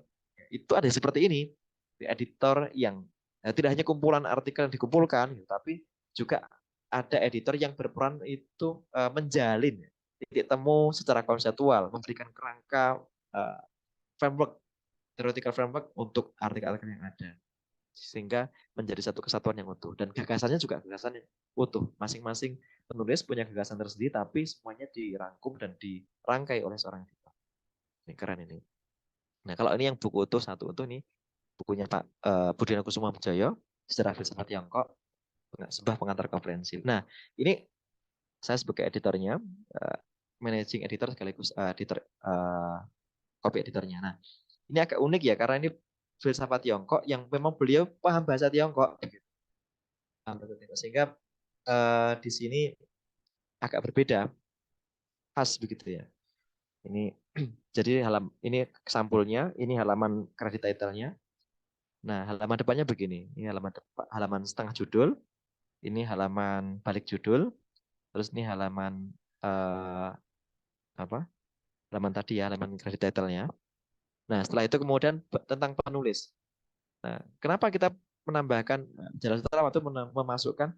itu ada seperti ini, di editor yang tidak hanya kumpulan artikel yang dikumpulkan, tapi juga ada editor yang berperan itu menjalin titik temu secara konseptual, memberikan kerangka framework, theoretical framework untuk artikel-artikel yang ada. Sehingga menjadi satu kesatuan yang utuh. Dan gagasannya juga gagasan yang utuh. Masing-masing penulis punya gagasan tersendiri, tapi semuanya dirangkum dan dirangkai oleh seorang editor. Ini keren ini. Nah, kalau ini yang buku utuh, satu utuh nih, bukunya Pak Budina Kusuma Pujoyo, Sejarah Filsafat Tiongkok, sebuah pengantar komprehensif. Nah, ini saya sebagai editornya, managing editor sekaligus editor, copy editornya. Nah, ini agak unik ya, karena ini filsafat Tiongkok yang memang beliau paham bahasa Tiongkok. Sehingga di sini agak berbeda, khas begitu ya. Ini jadi ini sampulnya, ini halaman kredit title-nya. Nah, halaman depannya begini. Ini halaman setengah judul, ini halaman balik judul, terus ini halaman halaman tadi ya, halaman kredit title-nya. Nah, setelah itu kemudian tentang penulis. Nah, kenapa kita menambahkan Jala Sutra waktu memasukkan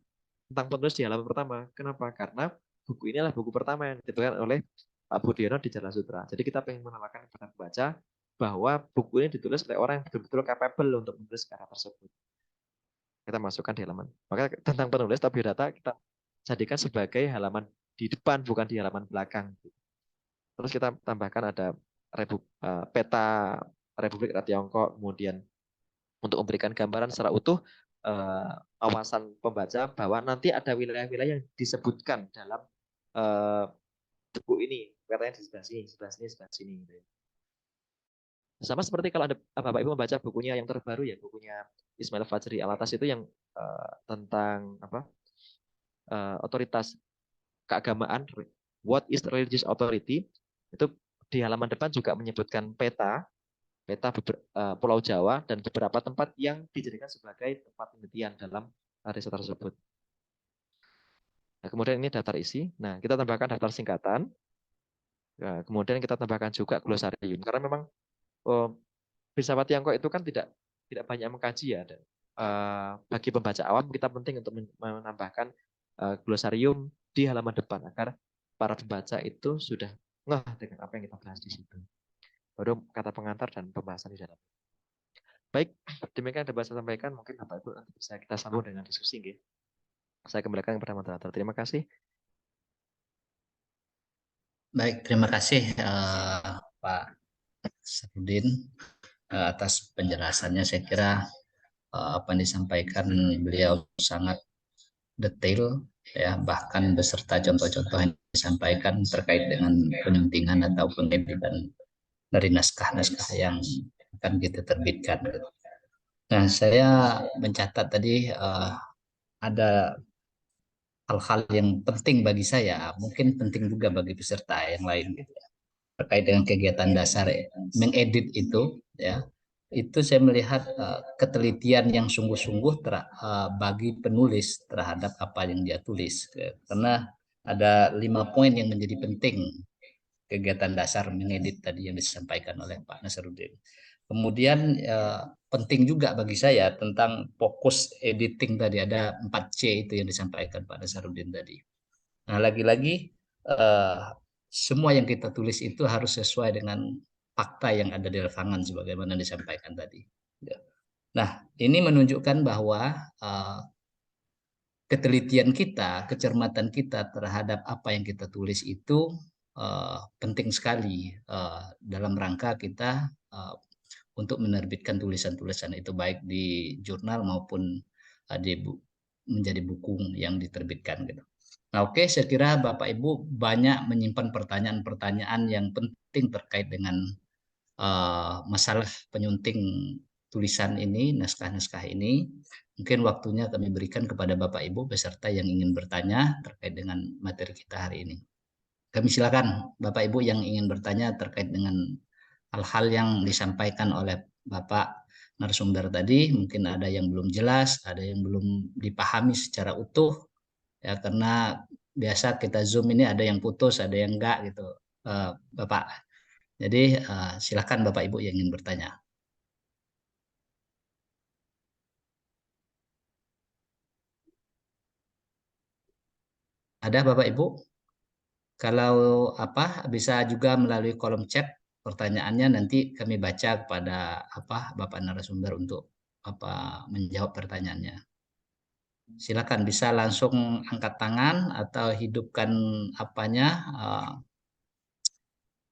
tentang penulis di halaman pertama? Kenapa? Karena buku ini adalah buku pertama yang diterbitkan oleh Pak Budiono di Jala Sutra. Jadi kita ingin mengenalkan kepada pembaca bahwa buku ini ditulis oleh orang yang betul-betul capable untuk menulis karya tersebut. Kita masukkan di halaman. Maka tentang penulis atau biodata kita jadikan sebagai halaman di depan, bukan di halaman belakang. Terus kita tambahkan ada peta Republik Rakyat Tiongkok, kemudian untuk memberikan gambaran secara utuh wawasan pembaca bahwa nanti ada wilayah-wilayah yang disebutkan dalam buku ini, katanya di sebelah sini, sebelah sini, sebelah sini. Gitu ya. Sama seperti kalau ada Bapak Ibu membaca bukunya yang terbaru ya, bukunya Ismail Fajri Alatas itu yang tentang apa otoritas keagamaan, what is religious authority, itu di halaman depan juga menyebutkan peta Pulau Jawa dan beberapa tempat yang dijadikan sebagai tempat penelitian dalam riset tersebut. Nah, kemudian ini daftar isi. Nah, kita tambahkan daftar singkatan. Nah, kemudian kita tambahkan juga glosarium karena memang filsafat Tiongkok itu kan tidak banyak mengkaji ya. Dan, bagi pembaca awam kita penting untuk menambahkan glosarium di halaman depan agar para pembaca itu sudah ngeh dengan apa yang kita bahas di situ. Baru kata pengantar dan pembahasan di dalam. Baik, demikian yang dapat saya sampaikan. Mungkin Bapak Ibu nanti bisa kita sambung dengan diskusi. Gitu. Saya kembalikan kepada moderator. Terima kasih. Baik, terima kasih Pak Sarudin atas penjelasannya. Saya kira apa yang disampaikan beliau sangat detail ya, bahkan beserta contoh-contoh yang disampaikan terkait dengan penyuntingan atau pengeditan dari naskah-naskah yang akan kita terbitkan. Nah, saya mencatat tadi ada hal-hal yang penting bagi saya, mungkin penting juga bagi peserta yang lain gitu ya, terkait dengan kegiatan dasar mengedit itu ya. Itu saya melihat ketelitian yang sungguh-sungguh bagi penulis terhadap apa yang dia tulis, karena ada 5 poin yang menjadi penting kegiatan dasar mengedit tadi yang disampaikan oleh Pak Nasruddin. Kemudian penting juga bagi saya tentang fokus editing tadi, ada 4C itu yang disampaikan Pak Nasruddin tadi. Nah, lagi-lagi semua yang kita tulis itu harus sesuai dengan fakta yang ada di lapangan sebagaimana disampaikan tadi. Nah, ini menunjukkan bahwa ketelitian kita, kecermatan kita terhadap apa yang kita tulis itu penting sekali dalam rangka kita untuk menerbitkan tulisan-tulisan itu baik di jurnal maupun menjadi buku yang diterbitkan gitu. Nah, oke, saya kira Bapak Ibu banyak menyimpan pertanyaan-pertanyaan yang penting terkait dengan masalah penyunting tulisan ini, naskah-naskah ini. Mungkin waktunya kami berikan kepada Bapak Ibu beserta yang ingin bertanya terkait dengan materi kita hari ini. Kami silakan Bapak Ibu yang ingin bertanya terkait dengan hal-hal yang disampaikan oleh Bapak narasumber tadi. Mungkin ada yang belum jelas, ada yang belum dipahami secara utuh, ya, karena biasa kita Zoom ini ada yang putus, ada yang enggak gitu, Bapak. Jadi silakan Bapak Ibu yang ingin bertanya. Ada Bapak Ibu? Kalau bisa juga melalui kolom chat pertanyaannya, nanti kami baca kepada Bapak narasumber untuk menjawab pertanyaannya. Silakan bisa langsung angkat tangan atau hidupkan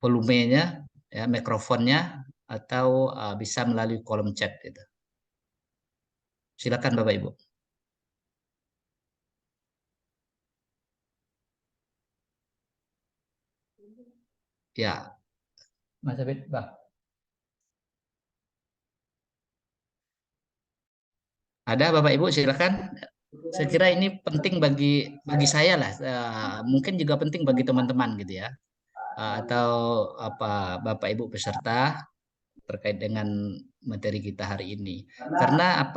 volumenya, ya, mikrofonnya, atau bisa melalui kolom chat gitu. Silakan Bapak Ibu. Ya, Mas Abid, Bang. Ada Bapak Ibu, silakan. Saya kira ini penting bagi saya lah, mungkin juga penting bagi teman-teman gitu ya, atau Bapak Ibu peserta terkait dengan materi kita hari ini. Karena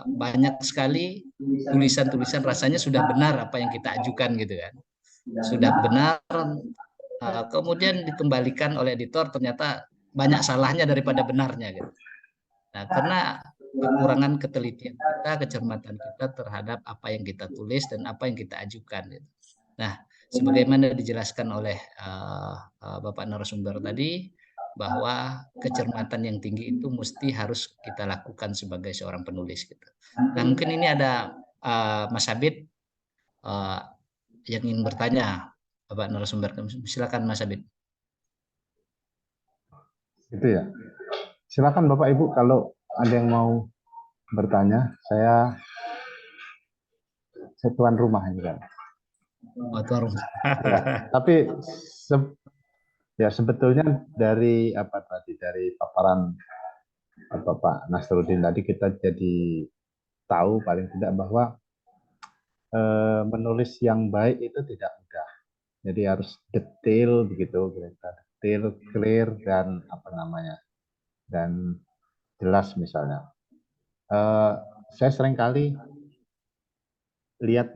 banyak sekali tulisan-tulisan rasanya sudah benar apa yang kita ajukan gitu kan, sudah benar, kemudian dikembalikan oleh editor ternyata banyak salahnya daripada benarnya gitu. Nah, karena kekurangan ketelitian kita, kecermatan kita terhadap apa yang kita tulis dan apa yang kita ajukan. Gitu. Nah, sebagaimana dijelaskan oleh Bapak narasumber tadi, bahwa kecermatan yang tinggi itu mesti harus kita lakukan sebagai seorang penulis. Gitu. Nah, mungkin ini ada Mas Abid yang ingin bertanya, Bapak narasumber. Silakan Mas Abid. Itu ya. Silakan Bapak Ibu kalau ada yang mau bertanya, saya tuan rumah juga. Oh, tuan rumah. Ya, tapi ya sebetulnya dari apa tadi, dari paparan Bapak Nasruddin tadi kita jadi tahu paling tidak bahwa menulis yang baik itu tidak mudah. Jadi harus detail begitu, kita detail, clear dan apa namanya, dan jelas misalnya. Saya seringkali lihat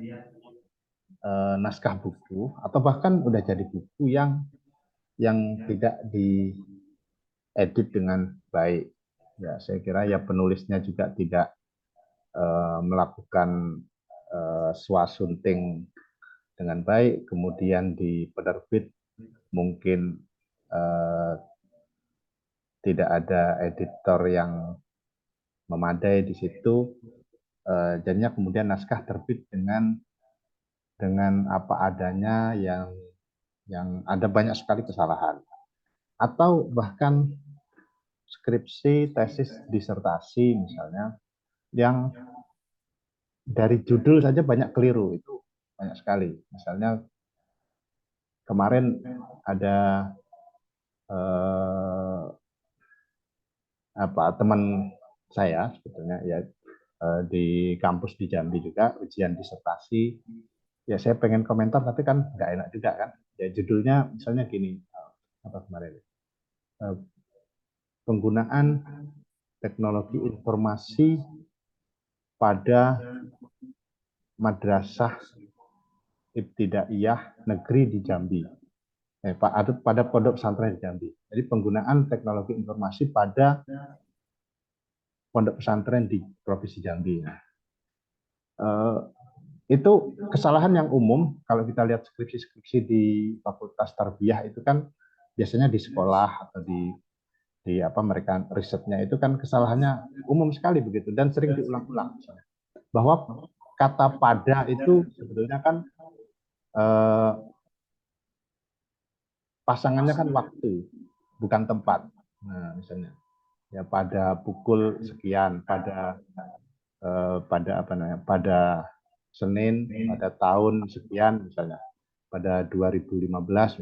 naskah buku atau bahkan udah jadi buku yang tidak diedit dengan baik. Ya, saya kira ya penulisnya juga tidak melakukan swasembada dengan baik, kemudian di penerbit mungkin tidak ada editor yang memadai di situ, jadinya kemudian naskah terbit dengan apa adanya yang ada banyak sekali kesalahan, atau bahkan skripsi, tesis, disertasi misalnya yang dari judul saja banyak keliru, itu banyak sekali. Misalnya kemarin ada teman saya sebetulnya ya di kampus di Jambi juga ujian disertasi, ya saya pengen komentar tapi kan nggak enak juga kan, ya judulnya misalnya gini, apa kemarin, penggunaan teknologi informasi pada madrasah ibtidaiyah negeri di Jambi, pada pondok pesantren di Jambi. Jadi penggunaan teknologi informasi pada pondok pesantren di provinsi Jambi. Itu kesalahan yang umum kalau kita lihat skripsi-skripsi di Fakultas Tarbiyah itu kan biasanya di sekolah atau di apa mereka risetnya itu kan kesalahannya umum sekali begitu dan sering diulang-ulang, bahwa kata pada itu sebetulnya kan pasangannya kan waktu bukan tempat. Nah, misalnya ya pada pukul sekian, pada apa namanya, pada Senin pada tahun sekian misalnya, pada 2015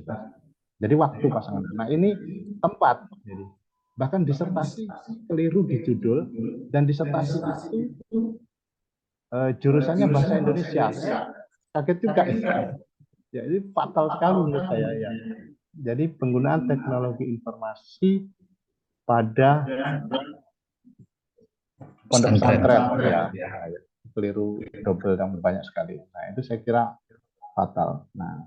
misalnya. Jadi waktu pasangan. Nah, ini tempat. Jadi bahkan disertasi keliru di judul, dan disertasi itu jurusannya bahasa Indonesia. Kaget juga ya, ini fatal sekali menurut saya ya. Jadi penggunaan teknologi informasi pada pondok pesantren ya, keliru double yang banyak sekali. Nah, itu saya kira fatal. Nah,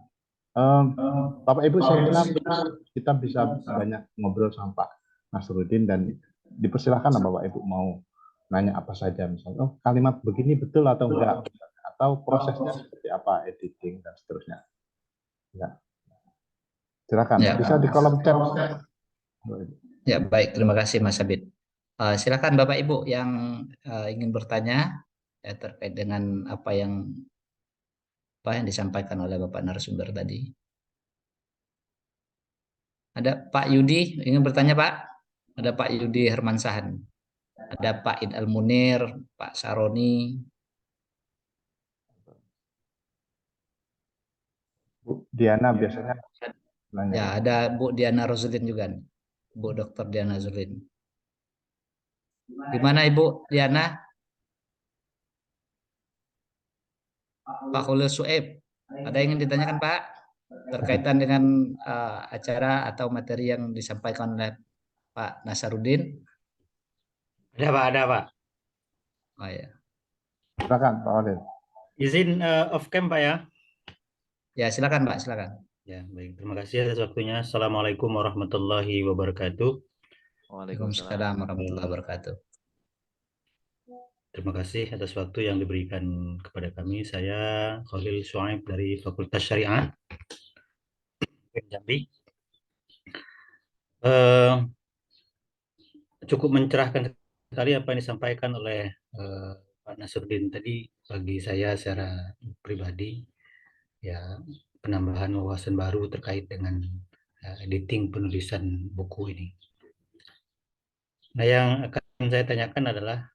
Bapak Ibu, saya kira kita bisa banyak ngobrol sama Pak Nasruddin, dan dipersilahkan Bapak Ibu mau nanya apa saja, misalnya oh, kalimat begini betul atau enggak, atau prosesnya seperti apa, editing dan seterusnya. Ya. Silakan, Ya. bisa di kolom chat. Ya, baik, terima kasih Mas Abid. Silakan Bapak Ibu yang ingin bertanya ya, terkait dengan apa yang disampaikan oleh Bapak narasumber tadi. Ada Pak Yudi ingin bertanya, Pak? Ada Pak Yudi Hermansahan. Ada Pak Id Al-Munir, Pak Saroni. Bu Diana biasanya nanya. Ya, ada Bu Diana Roslin juga nih. Bu Dr. Diana Roslin. Gimana Ibu Diana? Pak Khulil Sueb, ada yang ingin ditanyakan Pak? Terkaitan dengan acara atau materi yang disampaikan oleh Pak Nasaruddin? Ada Pak. Oh ya. Silakan Pak Khalil. Izin off cam Pak ya. Ya, silakan Pak, silakan. Ya, baik. Terima kasih atas waktunya. Assalamualaikum warahmatullahi wabarakatuh. Waalaikumsalam warahmatullahi wabarakatuh. Terima kasih atas waktu yang diberikan kepada kami. Saya Khalil Suaib dari Fakultas Syariah Jambi. Cukup mencerahkan sekali apa yang disampaikan oleh Pak Nasruddin tadi bagi saya secara pribadi. Ya, penambahan wawasan baru terkait dengan editing penulisan buku ini. Nah, yang akan saya tanyakan adalah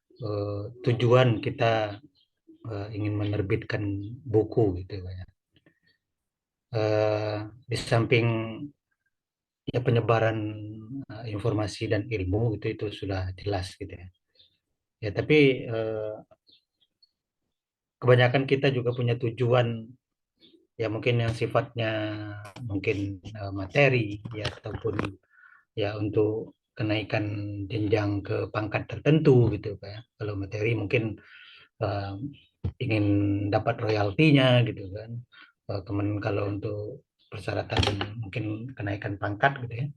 tujuan kita ingin menerbitkan buku gitu ya. di samping ya penyebaran informasi dan ilmu itu sudah jelas gitu ya. Ya tapi kebanyakan kita juga punya tujuan ya mungkin yang sifatnya mungkin materi ya ataupun ya untuk kenaikan jenjang ke pangkat tertentu gitu Pak ya. Kalau materi mungkin eh, ingin dapat royaltinya gitu kan. Kalau untuk persyaratan mungkin kenaikan pangkat gitu ya.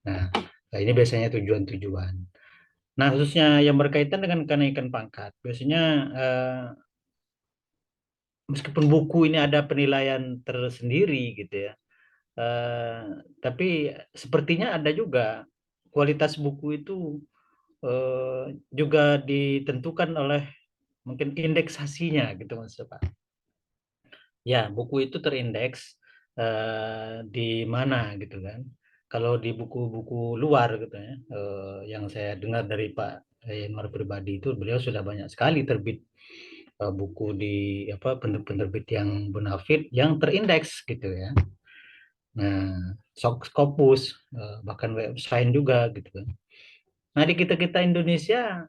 Nah, ini biasanya tujuan-tujuan. Nah, khususnya yang berkaitan dengan kenaikan pangkat, biasanya meskipun buku ini ada penilaian tersendiri gitu ya, eh, tapi sepertinya ada juga kualitas buku itu juga ditentukan oleh mungkin indeksasinya gitu Mas Pak. Ya, buku itu terindeks di mana gitu kan. Kalau di buku-buku luar gitu ya, yang saya dengar dari Pak Yanuar pribadi itu beliau sudah banyak sekali terbit buku di apa penerbit yang bonafit yang terindeks gitu ya. Nah, Scopus bahkan website juga gitu kan. Nah, di kita-kita Indonesia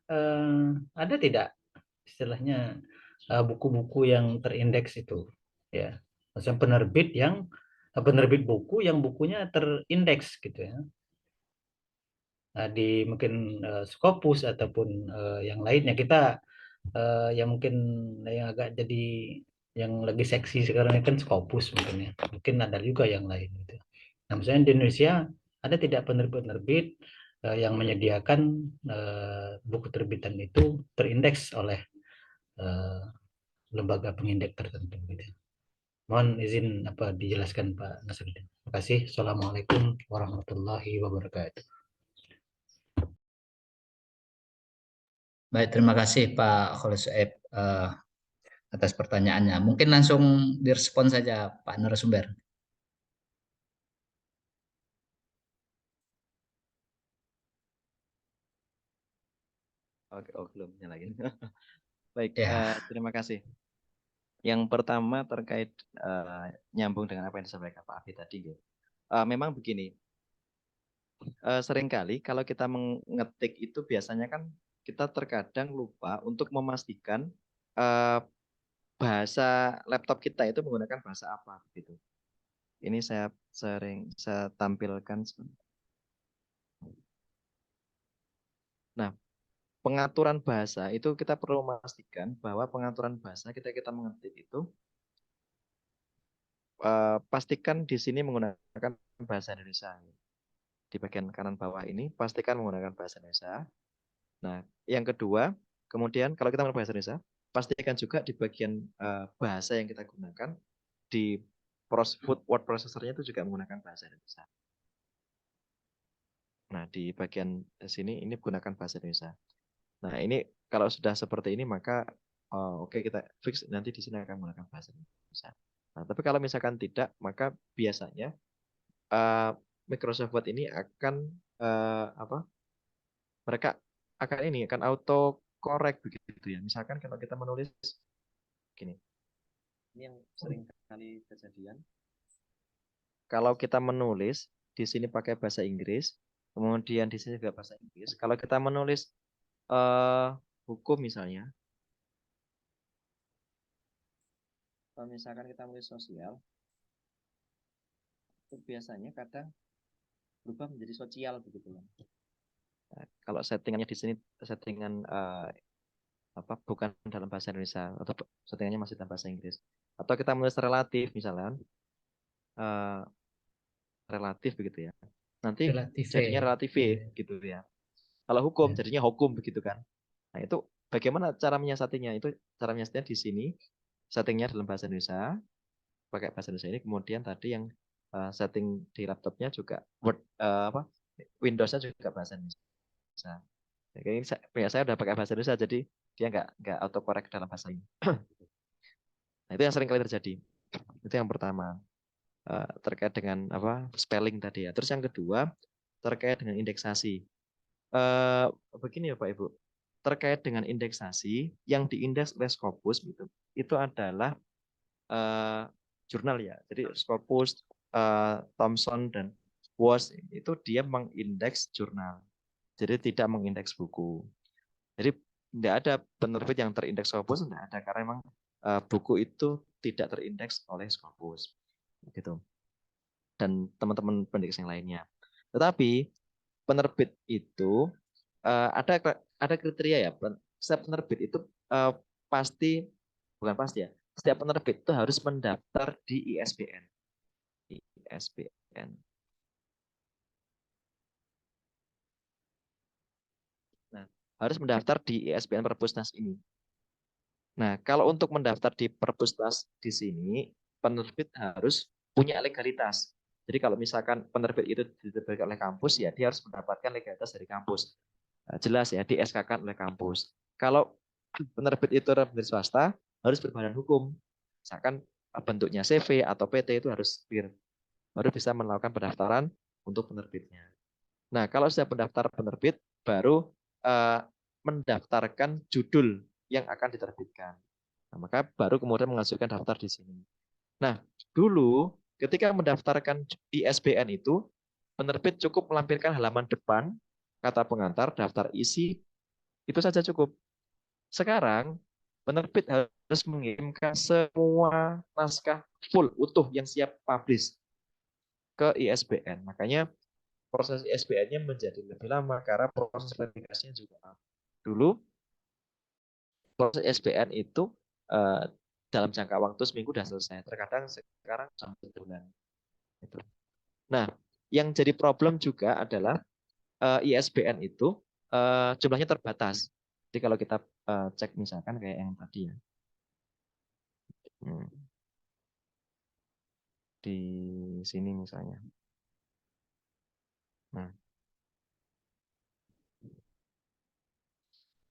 ada tidak istilahnya buku-buku yang terindeks itu ya. Maksudnya penerbit buku yang bukunya terindeks gitu ya. Nah, di mungkin Scopus ataupun yang lainnya kita yang mungkin yang agak jadi yang lagi seksi sekarang ini kan Scopus mungkin ya. Mungkin ada juga yang lain gitu. Nah, misalnya di Indonesia ada tidak penerbit-penerbit yang menyediakan buku terbitan itu terindeks oleh eh, lembaga pengindeks tertentu gitu. Mohon izin apa dijelaskan Pak Nasruddin. Terima kasih. Assalamualaikum warahmatullahi wabarakatuh. Baik, terima kasih Pak Khalid Soeb atas pertanyaannya. Mungkin langsung direspon saja Pak narasumber. Oke, oh belum nyalain. Baik, Ya, terima kasih. Yang pertama terkait nyambung dengan apa yang disampaikan Pak Abi tadi, gitu. Memang begini, seringkali kalau kita mengetik itu biasanya kan kita terkadang lupa untuk memastikan bahasa laptop kita itu menggunakan bahasa apa gitu. Ini saya tampilkan sebentar. Nah, pengaturan bahasa itu kita perlu memastikan bahwa pengaturan bahasa kita mengetik itu pastikan di sini menggunakan bahasa Indonesia. Di bagian kanan bawah ini pastikan menggunakan bahasa Indonesia. Nah, yang kedua, kemudian kalau kita menggunakan bahasa Indonesia, pastikan juga di bagian bahasa yang kita gunakan di word processornya itu juga menggunakan bahasa Indonesia. Nah, di bagian sini ini gunakan bahasa Indonesia. Nah, ini kalau sudah seperti ini maka oke, kita fix nanti di sini akan menggunakan bahasa Indonesia. Nah, tapi kalau misalkan tidak, maka biasanya Microsoft Word ini akan mereka akan auto correct begitu ya. Misalkan kalau kita menulis gini. Ini yang sering kali kejadian. Kalau kita menulis di sini pakai bahasa Inggris, kemudian di sini juga bahasa Inggris. Kalau kita menulis hukum misalnya, kalau misalkan kita menulis sosial, itu biasanya kadang berubah menjadi sosial begitu kan. Nah, kalau settingannya di sini settingan bukan dalam bahasa Indonesia atau settingannya masih dalam bahasa Inggris. Atau kita menulis relatif misalnya, relatif begitu ya. Nanti Relatif jadinya relatif gitu ya. Kalau hukum jadinya hukum begitu kan. Nah, itu bagaimana cara menyiasatinya? Itu cara menyiasatinya di sini. Settingnya dalam bahasa Indonesia, pakai bahasa Indonesia ini. Kemudian tadi yang setting di laptopnya juga Word Windows-nya juga bahasa Indonesia. Jadi ini saya udah pakai bahasa Indonesia, jadi dia nggak autocorrect dalam bahasa ini. Nah, itu yang sering kali terjadi. Itu yang pertama. Terkait dengan spelling tadi ya. Terus yang kedua terkait dengan indeksasi. Begini ya Pak Ibu, terkait dengan indeksasi yang diindeks oleh Scopus itu adalah jurnal ya. Jadi Scopus, Thomson dan WOS itu dia mengindeks jurnal. Jadi tidak mengindeks buku. Jadi tidak ada penerbit yang terindeks Scopus, tidak ada karena memang buku itu tidak terindeks oleh Scopus. Gitu. Dan teman-teman pendidik yang lainnya. Tetapi penerbit itu ada kriteria ya. Setiap penerbit itu pasti bukan pasti ya. Setiap penerbit itu harus mendaftar di ISBN. ISBN. Nah, harus mendaftar di ISBN Perpusnas ini. Nah, kalau untuk mendaftar di Perpusnas di sini, penerbit harus punya legalitas. Jadi kalau misalkan penerbit itu diterbitkan oleh kampus, ya dia harus mendapatkan legalitas dari kampus. Jelas ya, di SK-kan oleh kampus. Kalau penerbit itu penerbit swasta, harus berbadan hukum. Misalkan bentuknya CV atau PT itu harus clear. Baru bisa melakukan pendaftaran untuk penerbitnya. Nah, kalau sudah pendaftar penerbit, baru mendaftarkan judul yang akan diterbitkan. Nah, maka baru kemudian mengajukan daftar di sini. Nah, dulu ketika mendaftarkan ISBN itu, penerbit cukup melampirkan halaman depan, kata pengantar, daftar isi, itu saja cukup. Sekarang, penerbit harus mengirimkan semua naskah full, utuh, yang siap publish ke ISBN. Makanya proses ISBN-nya menjadi lebih lama karena proses verifikasinya juga lama. Dulu proses ISBN itu dalam jangka waktu seminggu sudah selesai. Terkadang sekarang sampai bulan. Nah, yang jadi problem juga adalah ISBN itu jumlahnya terbatas. Jadi kalau kita cek misalkan kayak yang tadi ya. Di sini misalnya.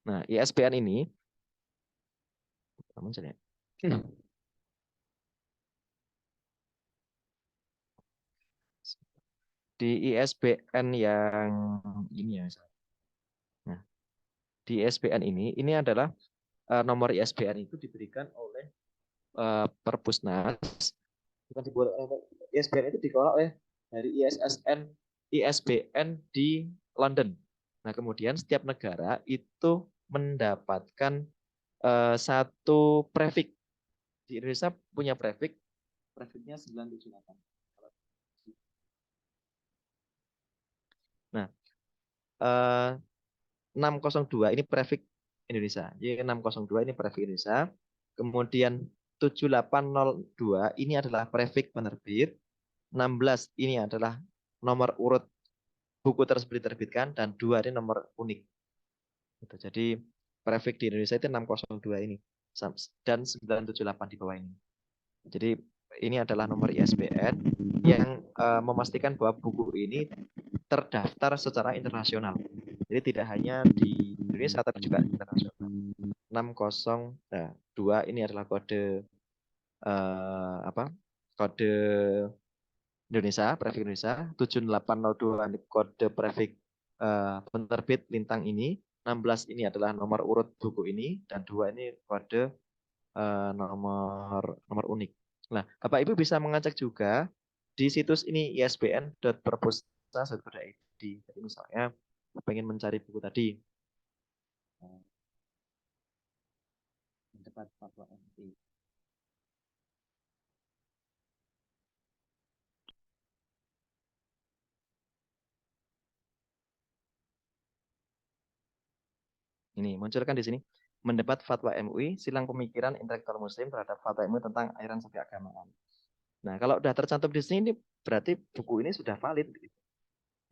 Nah, ISBN ini di ISBN yang ini ya. Nah, di ISBN ini adalah nomor ISBN itu diberikan oleh Perpusnas. Bukan dibuat ISBN itu dikelola oleh dari ISBN di London. Nah, kemudian setiap negara itu mendapatkan satu prefix. Di Indonesia punya prefix, prefixnya 978. Nah, 602 ini prefix Indonesia. Jadi 602 ini prefix Indonesia. Kemudian 7802 ini adalah prefix penerbit. 16 ini adalah nomor urut buku tersebut diterbitkan, dan 2 ini nomor unik. Jadi prefix di Indonesia itu 602 ini dan 978 di bawah ini. Jadi ini adalah nomor ISBN yang memastikan bahwa buku ini terdaftar secara internasional. Jadi tidak hanya di Indonesia tapi juga internasional. 602 ini adalah kode kode Indonesia, prefix Indonesia. 7802 ini kode prefix penerbit Lintang ini. 16 ini adalah nomor urut buku ini, dan 2 ini kode nomor unik. Nah, Bapak Ibu bisa mengecek juga di situs ini isbn.perpusnas.id. Jadi misalnya pengen mencari buku tadi, Debat fatwa MUI. ini munculkan di sini, mendebat fatwa MUI, silang pemikiran intelektual muslim terhadap fatwa MUI tentang aliran sapi keagamaan. Nah, kalau sudah tercantum di sini, ini berarti buku ini sudah valid.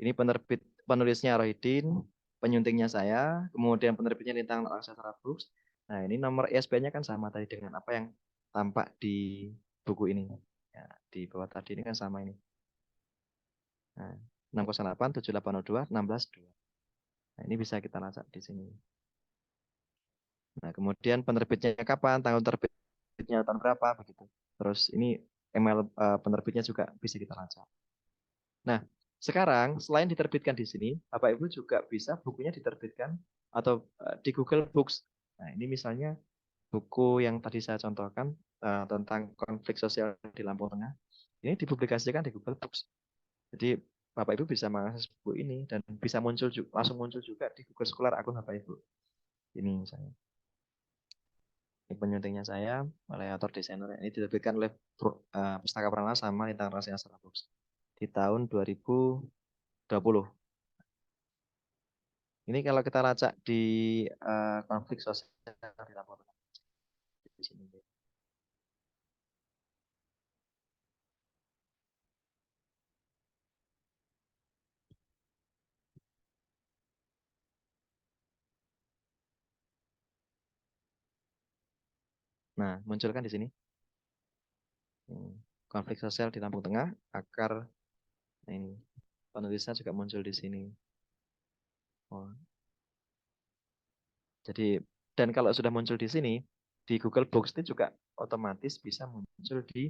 Ini penulisnya Rohidin, penyuntingnya saya, kemudian penerbitnya Lintang Aksara Books. Nah, ini nomor ISBN-nya kan sama tadi dengan apa yang tampak di buku ini. Ya, di bawah tadi ini kan sama ini. Nah, 608 7802 162. Nah, ini bisa kita lacak di sini. Nah, kemudian penerbitnya kapan, tanggal terbitnya tahun berapa, begitu. Terus ini email penerbitnya juga bisa kita lacak. Nah, sekarang selain diterbitkan di sini, Bapak Ibu juga bisa bukunya diterbitkan atau di Google Books. Nah, ini misalnya buku yang tadi saya contohkan tentang konflik sosial di Lampung Tengah, ini dipublikasikan di Google Books. Jadi Bapak Ibu bisa mengakses buku ini dan bisa langsung muncul juga di Google Scholar akun Bapak Ibu. Ini misalnya. Ini penyuntingnya saya, oleh author desainer. Ini diterbitkan oleh Pustaka Prana sama Lintang Rasanya Salah Books di tahun 2020. Ini kalau kita lacak di konflik sosial di Lampung Tengah. Di sini. Nah, munculkan di sini. Konflik sosial di Lampung Tengah, akar. Nah, ini penulisnya juga muncul di sini. Oh. Jadi, dan kalau sudah muncul di sini, di Google Books itu juga otomatis bisa muncul di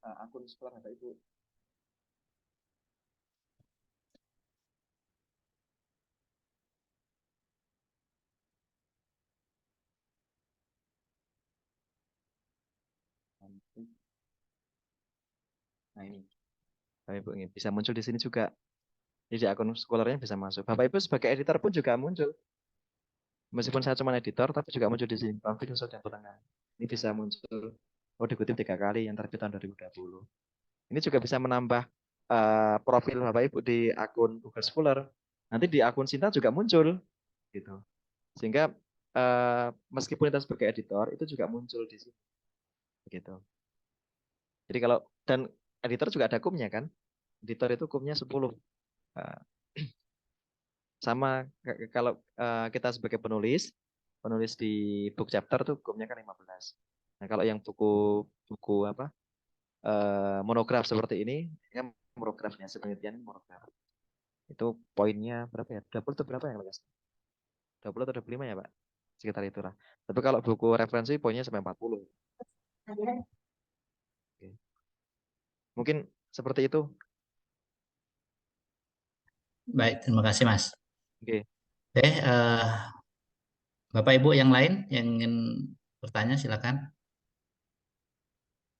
akun sekolah Bapak Ibu. Nah ini, Bapak Ibu ini bisa muncul di sini juga. Jadi akun scholarnya bisa masuk. Bapak Ibu sebagai editor pun juga muncul. Meskipun saya cuma editor, tapi juga muncul di sini. Konflik sosial dan Tengah. Ini bisa muncul. Oh, dikutip 3 kali yang terbit tahun 2020. Ini juga bisa menambah profil Bapak Ibu di akun Google Scholar. Nanti di akun Sinta juga muncul, gitu. Sehingga meskipun kita sebagai editor itu juga muncul di sini, gitu. Jadi kalau dan editor juga ada kumnya kan? Editor itu kumnya 10. Sama kalau kita sebagai penulis di book chapter tuh kumnya kan 15. Nah kalau yang buku apa monograf seperti ini, kan monografnya sebenarnya monograf. Itu poinnya berapa ya? 20 atau berapa yang legas? 20 atau 25 ya Pak? Sekitar itulah. Tapi kalau buku referensi poinnya sampai 40. Oke. Mungkin seperti itu. Baik, terima kasih Mas. Oke. Bapak Ibu yang lain yang ingin bertanya silakan.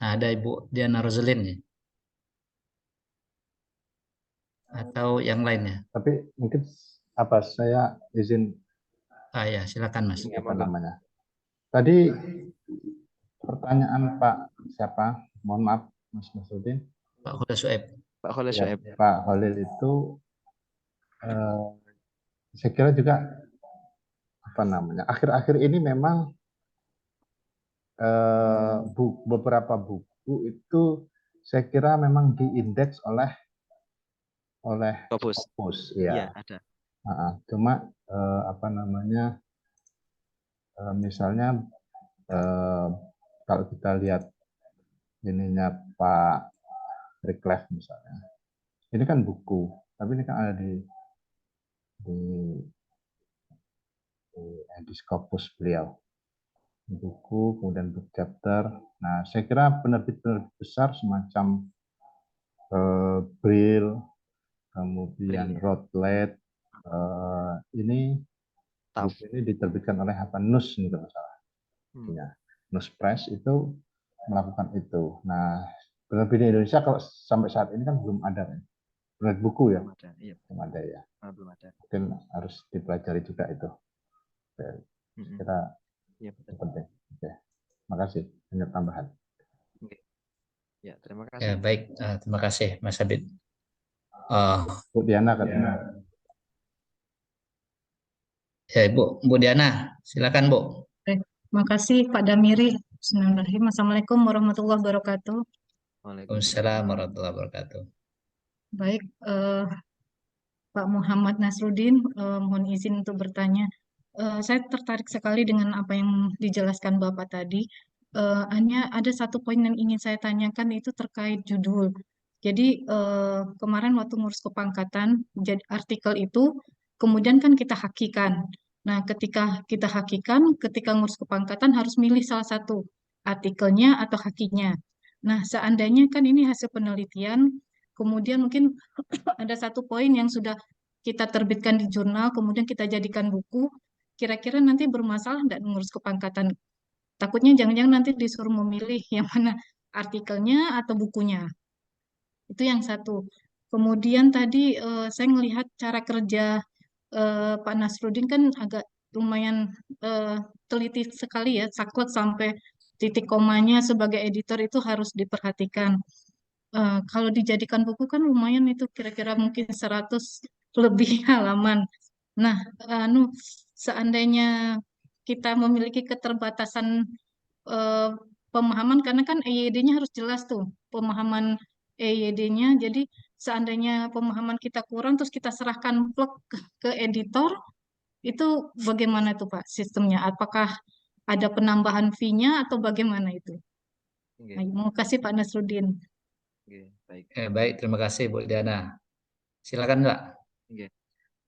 Nah, ada Ibu Diana Roselin ya? Atau yang lainnya? Tapi mungkin apa saya izin Ya, silakan Mas. apa namanya? Tadi pertanyaan Pak siapa? Mohon maaf Mas Masudin. Pak Huda Sueb. Pak Khalil Ya, Syuaib. Pak Khalil itu saya kira juga apa namanya? Akhir-akhir ini memang beberapa buku itu saya kira memang diindeks oleh Scopus. Scopus, Iya, ya. ada. Cuma apa namanya? Misalnya kalau kita lihat ininya Pak Reclef misalnya, ini kan buku, tapi ini kan ada di Scopus beliau, buku kemudian book chapter. Nah, saya kira penerbit-penerbit besar semacam Brill, kemudian Routledge, ini buku ini diterbitkan oleh Nus ini kalau salah. Nus Press itu melakukan itu. Nah, penerbit di Indonesia kalau sampai saat ini kan belum ada kan? Penerbit buku ya? Belum ada, iya. Belum ada ya. Belum ada. Mungkin harus dipelajari juga itu. Kita ya, penting. Oke. Makasih. Banyak tambahan. Oke. Ya, terima kasih. Ya, baik. Terima kasih Mas Habib. Bu Diana katanya. Ya, Bu Diana, silakan Bu. Terima kasih Pak Damiri. Bismillahirrahmanirrahim. Assalamualaikum warahmatullahi wabarakatuh. Waalaikumsalam warahmatullahi wabarakatuh. Baik, Pak Muhammad Nasruddin, mohon izin untuk bertanya. Saya tertarik sekali dengan apa yang dijelaskan Bapak tadi. Hanya ada satu poin yang ingin saya tanyakan, itu terkait judul. Jadi kemarin waktu ngurus kepangkatan, jadi artikel itu kemudian kan kita hakikan. Nah, ketika kita hakikan, ketika ngurus kepangkatan harus milih salah satu artikelnya atau hakinya. Nah, seandainya kan ini hasil penelitian, kemudian mungkin ada satu poin yang sudah kita terbitkan di jurnal, kemudian kita jadikan buku, kira-kira nanti bermasalah tidak mengurus kepangkatan Takutnya jangan-jangan nanti disuruh memilih yang mana artikelnya atau bukunya. Itu yang satu. Kemudian tadi saya melihat cara kerja Pak Nasruddin kan agak lumayan teliti sekali ya, saklek sampai titik komanya sebagai editor itu harus diperhatikan. Kalau dijadikan buku kan lumayan itu kira-kira mungkin 100 lebih halaman. Nah, seandainya kita memiliki keterbatasan eh, pemahaman karena kan EYD-nya harus jelas tuh pemahaman EYD-nya. Jadi seandainya pemahaman kita kurang terus kita serahkan plug ke editor itu bagaimana tuh Pak sistemnya? Apakah ada penambahan fee-nya atau bagaimana itu? Oke, Nah, mau kasih Pak Nasruddin. oke, baik. Baik, terima kasih Bu Diana. Silakan Mbak. Oke.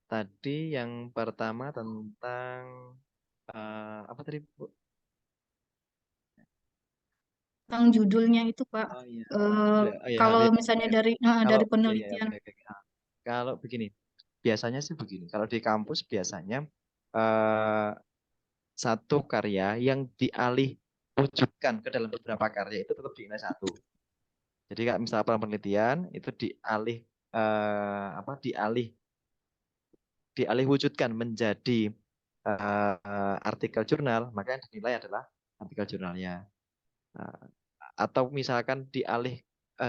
Tadi yang pertama tentang apa tadi, Bu? Tentang judulnya itu Pak. Oh iya. Eh, Oh iya, kalau ya. misalnya Ya. Kalau dari ya, ya, penelitian. oke, oke, oke. Kalau begini, biasanya sih begini. Kalau di kampus biasanya eh, satu karya yang dialih wujudkan ke dalam beberapa karya itu tetap dinilai satu. Jadi kalau misalnya penelitian itu dialih apa dialih wujudkan menjadi artikel jurnal, maka yang dinilai adalah artikel jurnalnya. Nah, atau misalkan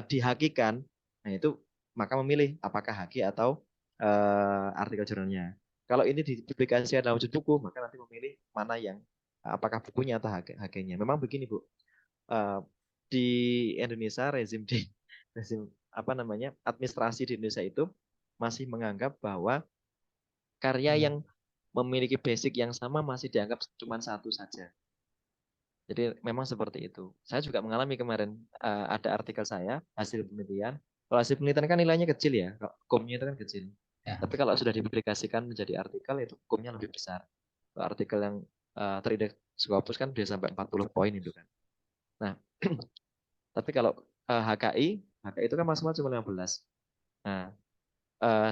dihakikan, nah itu maka memilih apakah haki atau artikel jurnalnya. Kalau ini dipublikasikan dalam wujud buku, maka nanti memilih mana yang apakah bukunya atau hakinya. Memang begini Bu, Eh, di Indonesia rezim apa namanya administrasi di Indonesia itu masih menganggap bahwa karya yang memiliki basic yang sama masih dianggap cuma satu saja. Jadi memang seperti itu. Saya juga mengalami kemarin ada artikel saya hasil penelitian. Kalau hasil penelitian kan nilainya kecil ya, komnya itu kan kecil. Ya. Tapi kalau sudah dipublikasikan menjadi artikel itu komnya lebih besar. Kalau artikel yang terindeks Scopus kan bisa sampai 40 poin itu kan. Nah, tapi kalau HKI itu kan maksimal cuma 15. Nah, eh,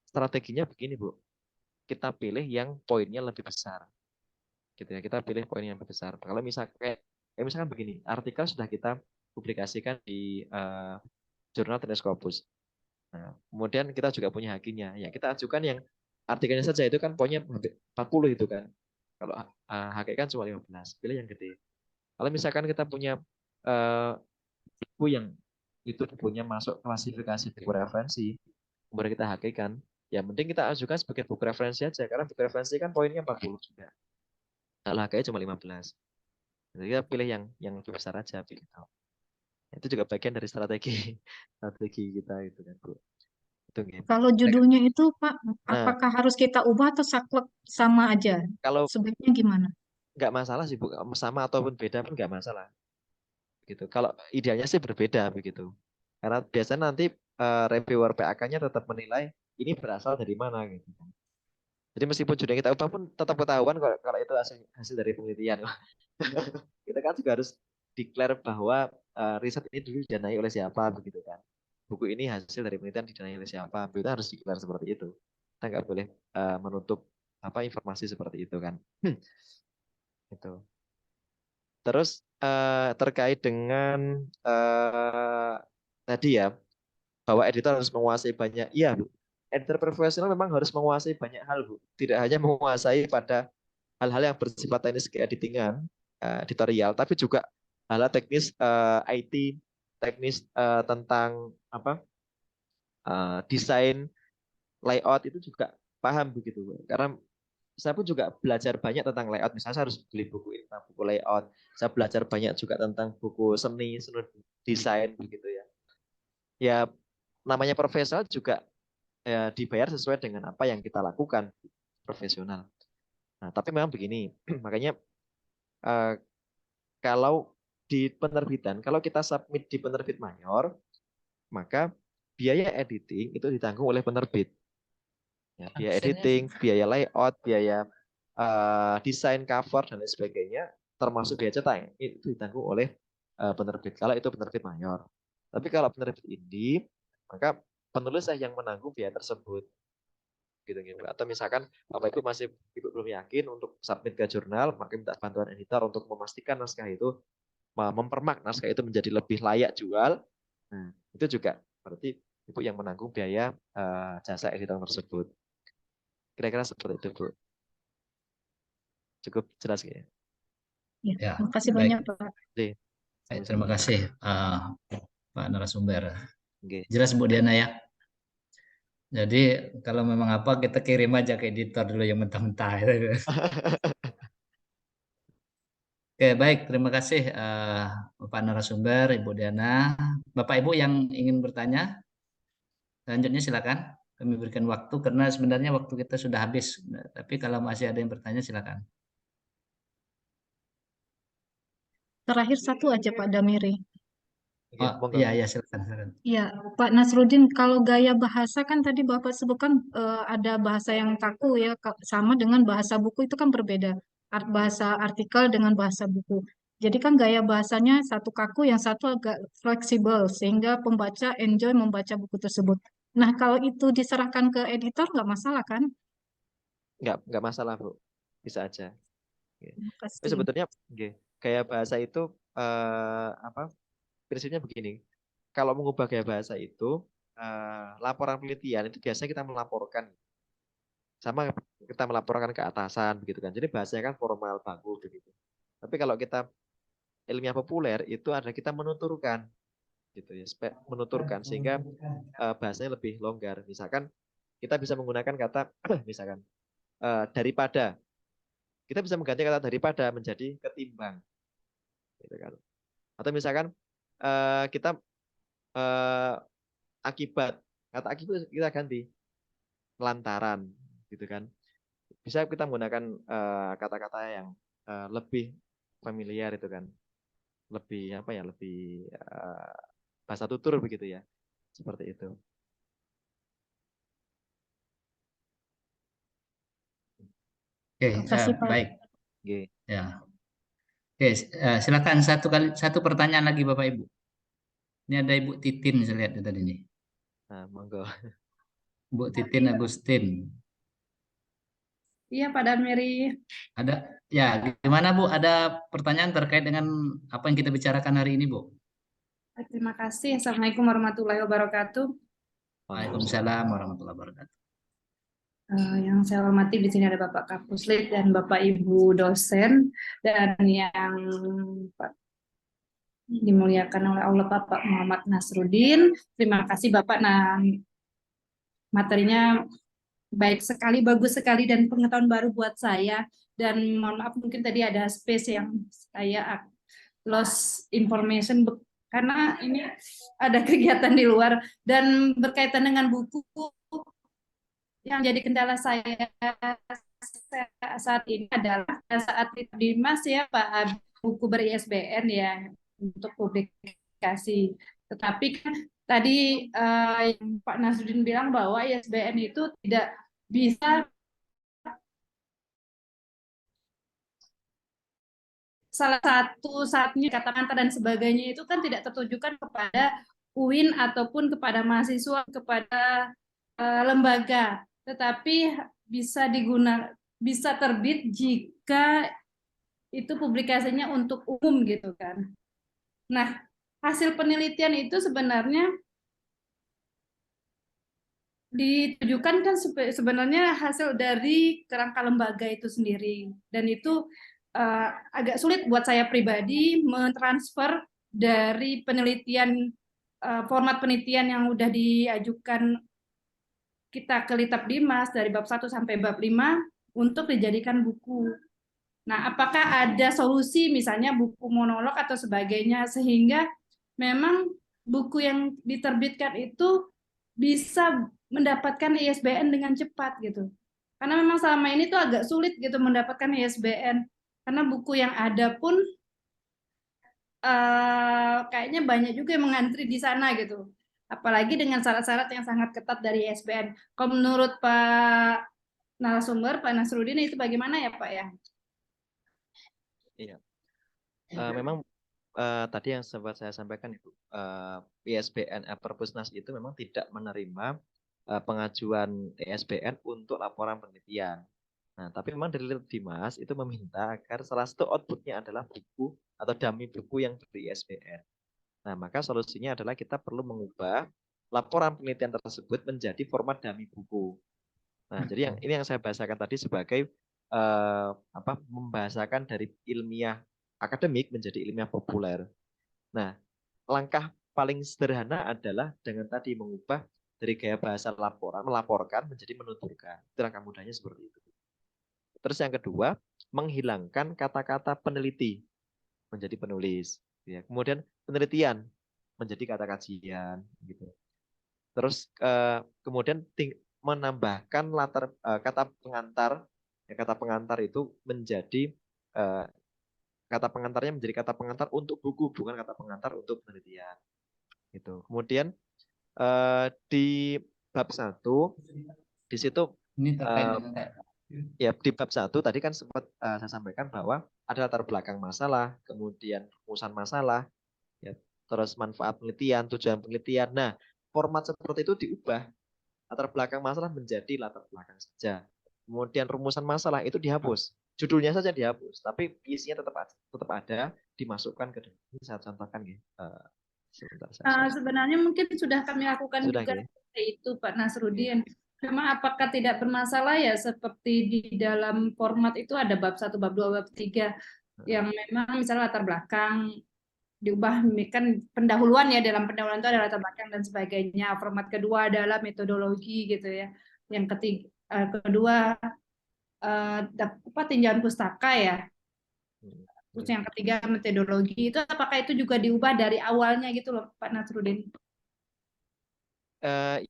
strateginya begini Bu, kita pilih yang poinnya lebih besar. Gitu ya, kita pilih poin yang lebih besar. Kalau misalkan begini, artikel sudah kita publikasikan di jurnal Teleskopus. Nah, kemudian kita juga punya hakinya. Ya, kita ajukan yang artikelnya saja itu kan poinnya 40 itu kan. Kalau HKI kan cuma 15, pilih yang gede. Kalau misalkan kita punya buku yang itu bukunya masuk klasifikasi buku referensi, kemudian kita hakikan, ya mending kita ajukan sebagai buku referensi aja, karena buku referensi kan poinnya 40 juga. Kalau HKI cuma 15. Jadi kita pilih yang lebih besar aja, pilih tahu. Itu juga bagian dari strategi kita itu kan Bu. Itu gitu. Kalau judulnya itu Pak, Nah, apakah harus kita ubah atau saklek sama aja? kalau Sebaiknya gimana? nggak masalah sih Bu, sama ataupun beda pun nggak masalah. Gitu. Kalau idealnya sih berbeda begitu. Karena biasanya nanti reviewer PAK-nya tetap menilai ini berasal dari mana gitu. Jadi meskipun judulnya kita ubah pun tetap ketahuan kalau itu hasil dari penelitian. Kita kan juga harus declare bahwa riset ini dulu didanai oleh siapa begitu kan. Buku ini hasil dari penelitian didanai oleh siapa. Kita harus declare seperti itu. Kita nggak boleh menutup apa informasi seperti itu kan. Itu. Terus terkait dengan tadi ya bahwa editor harus menguasai banyak. Iya, Bu. Editor profesional memang harus menguasai banyak hal, Bu. Tidak hanya menguasai pada hal-hal yang bersifat teknis editingan, editorial, tapi juga hal-hal teknis IT, teknis tentang apa desain, layout itu juga paham begitu. Karena saya pun juga belajar banyak tentang layout. Misalnya saya harus beli buku ini tentang buku layout. Saya belajar banyak juga tentang buku seni desain begitu ya. Ya namanya profesional juga ya, dibayar sesuai dengan apa yang kita lakukan profesional. Nah, tapi memang begini, makanya eh, kalau di penerbitan, kalau kita submit di penerbit mayor, maka biaya editing itu ditanggung oleh penerbit. Ya, biaya editing, biaya layout, biaya desain cover dan lain sebagainya, termasuk biaya cetak itu ditanggung oleh penerbit. Kalau itu penerbit mayor. Tapi kalau penerbit indie, maka penulis yang menanggung biaya tersebut. gitu gitu. Atau misalkan Bapak Ibu masih belum yakin untuk submit ke jurnal, maka minta bantuan editor untuk memastikan naskah itu mempermak naskah itu menjadi lebih layak jual. Nah, itu juga berarti Ibu yang menanggung biaya jasa editor tersebut. Kira-kira seperti itu, Bu. Cukup jelas ya? Ya, Ya, makasih baik. banyak Pak. Oke. Baik, terima kasih Pak narasumber. Oke. Jelas Bu Diana ya. Jadi kalau memang apa kita kirim aja ke editor dulu yang mentah-mentah. Oke, baik. Terima kasih Bapak narasumber, Ibu Diana. Bapak Ibu yang ingin bertanya, selanjutnya silakan. Kami berikan waktu karena sebenarnya waktu kita sudah habis. Tapi kalau masih ada yang bertanya silakan. Terakhir satu aja Pak Damiri. Oke, Oh monggo. iya, silakan. Ya, Pak Nasrudin, kalau gaya bahasa kan tadi Bapak sebutkan ada bahasa yang kaku ya, sama dengan bahasa buku itu kan berbeda. Bahasa artikel dengan bahasa buku. Jadi kan gaya bahasanya satu kaku, yang satu agak fleksibel, sehingga pembaca enjoy membaca buku tersebut. Nah, kalau itu diserahkan ke editor nggak masalah kan? Nggak masalah, Bu. Bisa aja. Oke. Terima Tapi kasih. sebetulnya gaya bahasa itu apa? Prinsipnya begini. Kalau mengubah gaya bahasa itu laporan penelitian itu biasanya kita melaporkan sama kita melaporkan ke atasan begitu kan. Jadi bahasanya kan formal baku begitu. Tapi kalau kita ilmiah populer itu ada kita menuturkan gitu ya, menuturkan sehingga bahasanya lebih longgar. Misalkan kita bisa menggunakan kata misalkan daripada, kita bisa mengganti kata daripada menjadi ketimbang gitu kan. Atau misalkan kita akibat, kata akibat kita ganti lantaran gitu kan. Bisa kita menggunakan kata-kata yang lebih familiar itu kan, lebih apa ya, lebih bahasa tutur begitu ya, seperti itu. Oke, Terima kasih Pak. baik. Oke. Ya. Oke, silakan satu pertanyaan lagi Bapak Ibu. Ini ada Ibu Titin saya lihat tadi ini. Nah, monggo. Bu Titin Agustin. Iya, Pak Damiri. Ada, ya, gimana Bu? Ada pertanyaan terkait dengan apa yang kita bicarakan hari ini, Bu? Terima kasih. Assalamualaikum warahmatullahi wabarakatuh. Waalaikumsalam warahmatullahi wabarakatuh. Yang saya hormati di sini ada Bapak Kapuslit dan Bapak Ibu dosen, dan yang dimuliakan oleh Allah Bapak Muhammad Nasrudin. Terima kasih Bapak. Nah, materinya baik sekali, bagus sekali, dan pengetahuan baru buat saya. Dan mohon maaf mungkin tadi ada space yang saya lost information karena ini ada kegiatan di luar dan berkaitan dengan buku yang jadi kendala saya saat ini adalah saat Dimas ya Pak, buku ber-ISBN ya untuk publikasi. Tetapi kan tadi yang Pak Nasruddin bilang bahwa ISBN itu tidak bisa, salah satu saatnya kata-kata dan sebagainya itu kan tidak tertujukan kepada UIN ataupun kepada mahasiswa, kepada lembaga, tetapi bisa terbit jika itu publikasinya untuk umum gitu kan. Nah, hasil penelitian itu sebenarnya ditujukan kan sebenarnya hasil dari kerangka lembaga itu sendiri, dan itu agak sulit buat saya pribadi mentransfer dari penelitian, format penelitian yang udah diajukan kita ke Litap Dimas dari bab 1 sampai bab 5 untuk dijadikan buku. Nah, apakah ada solusi misalnya buku monolog atau sebagainya sehingga memang buku yang diterbitkan itu bisa mendapatkan ISBN dengan cepat gitu. Karena memang selama ini tuh agak sulit gitu mendapatkan ISBN. Karena buku yang ada pun kayaknya banyak juga yang mengantri di sana gitu. Apalagi dengan syarat-syarat yang sangat ketat dari ISBN. Kalau menurut Pak narasumber, Pak Nasrudin, itu bagaimana ya Pak ya? Iya. Memang tadi yang sempat saya sampaikan itu ISBN Perpusnas itu memang tidak menerima pengajuan ESBN untuk laporan penelitian. Nah, tapi memang dari Dimas itu meminta agar salah satu outputnya adalah buku atau dummy buku yang beri ISBN. Nah, maka solusinya adalah kita perlu mengubah laporan penelitian tersebut menjadi format dummy buku. Nah, jadi ini yang saya bahasakan tadi sebagai membahasakan dari ilmiah akademik menjadi ilmiah populer. Nah, langkah paling sederhana adalah dengan tadi mengubah dari gaya bahasa melaporkan menjadi menuturkan. Itu langkah mudahnya seperti itu. Terus yang kedua, menghilangkan kata-kata peneliti menjadi penulis. Ya. Kemudian penelitian menjadi kata kajian. Gitu. Terus kemudian menambahkan kata pengantar. Ya, kata pengantar itu menjadi kata pengantarnya menjadi kata pengantar untuk buku, bukan kata pengantar untuk penelitian. Gitu. Kemudian di bab 1 di situ Ini terkait dengan ya di bab 1 tadi kan sempat saya sampaikan bahwa ada latar belakang masalah, kemudian rumusan masalah, ya, terus manfaat penelitian, tujuan penelitian. Nah, format seperti itu diubah. Latar belakang masalah menjadi latar belakang saja. Kemudian rumusan masalah itu dihapus. Judulnya saja dihapus, tapi isinya tetap ada, dimasukkan ke dalam. Ini saya contohkan ya. Sebentar saya. Sebenarnya mungkin sudah kami lakukan Sudah, juga ya? seperti itu, Pak Nasruddin. Cuma apakah tidak bermasalah ya seperti di dalam format itu ada bab 1, bab 2, bab 3 yang memang misalnya latar belakang diubah, kan pendahuluan ya, dalam pendahuluan itu ada latar belakang dan sebagainya. Format kedua adalah metodologi gitu ya. Yang kedua tinjauan pustaka ya. Terus yang ketiga metodologi, itu apakah itu juga diubah dari awalnya gitu loh Pak Nasruddin?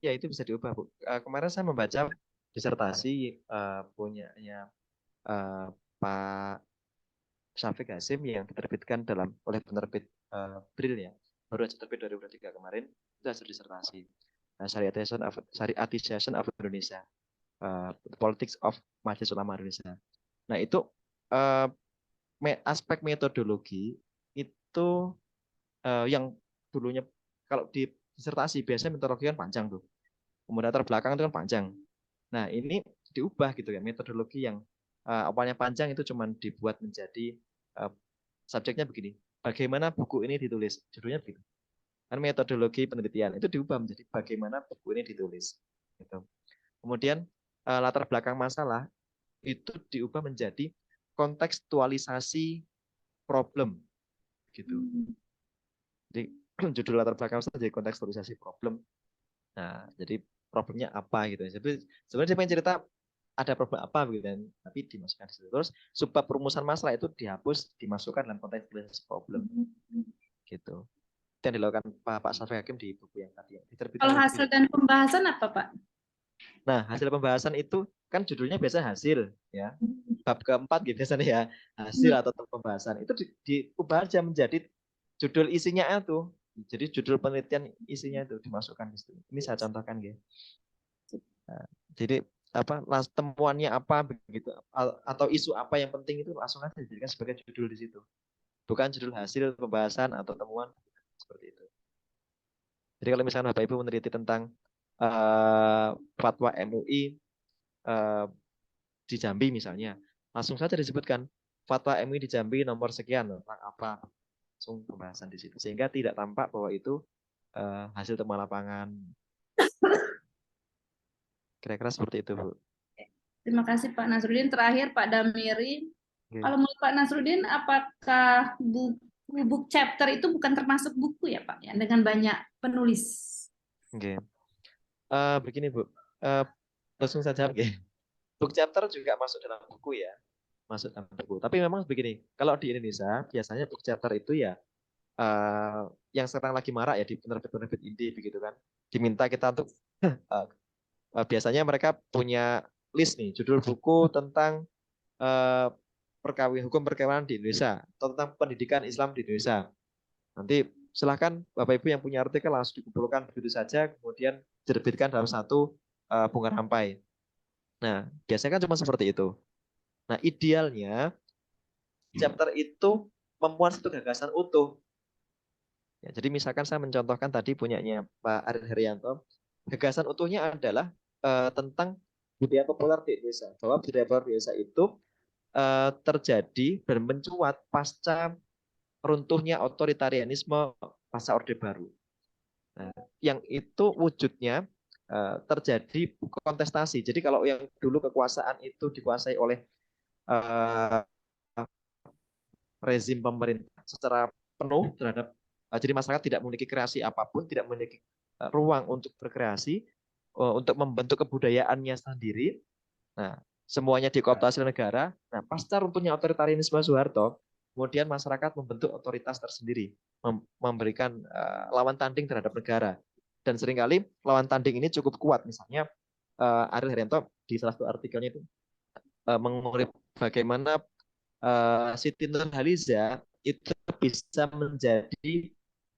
Ya itu bisa diubah, Bu. Kemarin saya membaca disertasi punyanya Pak Syafiq Hasim yang diterbitkan oleh penerbit Bril ya, baru saja terbit 2023 kemarin, itu hasil disertasi Syariatization of Indonesia, Politics of Majelis Ulama Indonesia. Nah itu aspek metodologi itu yang dulunya kalau di disertasi biasanya metodologi kan panjang tuh, kemudian latar belakang itu kan panjang. Nah ini diubah gitu ya, metodologi yang awalnya panjang itu cuma dibuat menjadi subjeknya begini, bagaimana buku ini ditulis, judulnya begitu. Kan metodologi penelitian itu diubah menjadi bagaimana buku ini ditulis. Gitu. Kemudian latar belakang masalah itu diubah menjadi kontekstualisasi problem, gitu. Jadi judul latar belakang saja kontekstualisasi problem. Nah, jadi problemnya apa gitu. Jadi sebenarnya dia pengen cerita ada problem apa gitu kan, tapi dimasukkan di situ. Terus subbab perumusan masalah itu dihapus, dimasukkan dalam kontekstualisasi problem. Gitu. Itu yang dilakukan Pak Syafiq Hakim di buku yang tadi diterbitkan. Kalau hasil dan pembahasan apa, Pak? Nah, hasil pembahasan itu kan judulnya biasa hasil ya. Bab keempat gitu biasanya ya, hasil atau pembahasan. Itu diubah aja menjadi judul isinya itu. Jadi judul penelitian isinya itu dimasukkan di situ. Ini saya contohkan ya. Nah, jadi temuannya apa begitu atau isu apa yang penting itu langsung aja dijadikan sebagai judul di situ. Bukan judul hasil pembahasan atau temuan seperti itu. Jadi kalau misalnya Bapak Ibu meneliti tentang fatwa MUI di Jambi misalnya, langsung saja disebutkan fatwa MUI di Jambi nomor sekian tentang apa, langsung pembahasan di situ, sehingga tidak tampak bahwa itu hasil temuan lapangan. Kira-kira seperti itu, Bu. Terima kasih Pak Nasruddin. Terakhir Pak Damiri, kalau menurut Pak Nasruddin, apakah buku chapter itu bukan termasuk buku ya Pak, ya, dengan banyak penulis? Oke. Begini Bu, langsung saja oke. Book chapter juga masuk dalam buku ya, masuk dalam buku. Tapi memang begini, kalau di Indonesia biasanya book chapter itu ya yang sekarang lagi marak ya di penerbit-penerbit indie begitu kan, diminta kita untuk biasanya mereka punya list nih judul buku tentang hukum perkawinan di Indonesia atau tentang pendidikan Islam di Indonesia. Nanti silahkan Bapak Ibu yang punya artikel langsung dikumpulkan begitu saja, kemudian diterbitkan dalam satu bunga rampai. Nah, biasanya kan cuma seperti itu. Nah, idealnya chapter itu memuat satu gagasan utuh. Ya, jadi misalkan saya mencontohkan tadi punyanya Pak Arin Herianto, gagasan utuhnya adalah tentang budaya populer di Indonesia, bahwa budaya populer di Indonesia itu terjadi dan mencuat pasca runtuhnya otoritarianisme pasca Orde Baru. Nah, yang itu wujudnya terjadi kontestasi. Jadi kalau yang dulu kekuasaan itu dikuasai oleh rezim pemerintah secara penuh terhadap jadi masyarakat tidak memiliki kreasi apapun, tidak memiliki ruang untuk berkreasi, untuk membentuk kebudayaannya sendiri. Nah, semuanya dikooptasi oleh negara. Nah, pasca runtuhnya otoritarianisme Soeharto, kemudian masyarakat membentuk otoritas tersendiri, memberikan lawan tanding terhadap negara. Dan seringkali lawan tanding ini cukup kuat. Misalnya Ariel Heryanto di salah satu artikelnya itu mengutip bagaimana Siti Nurhaliza itu bisa menjadi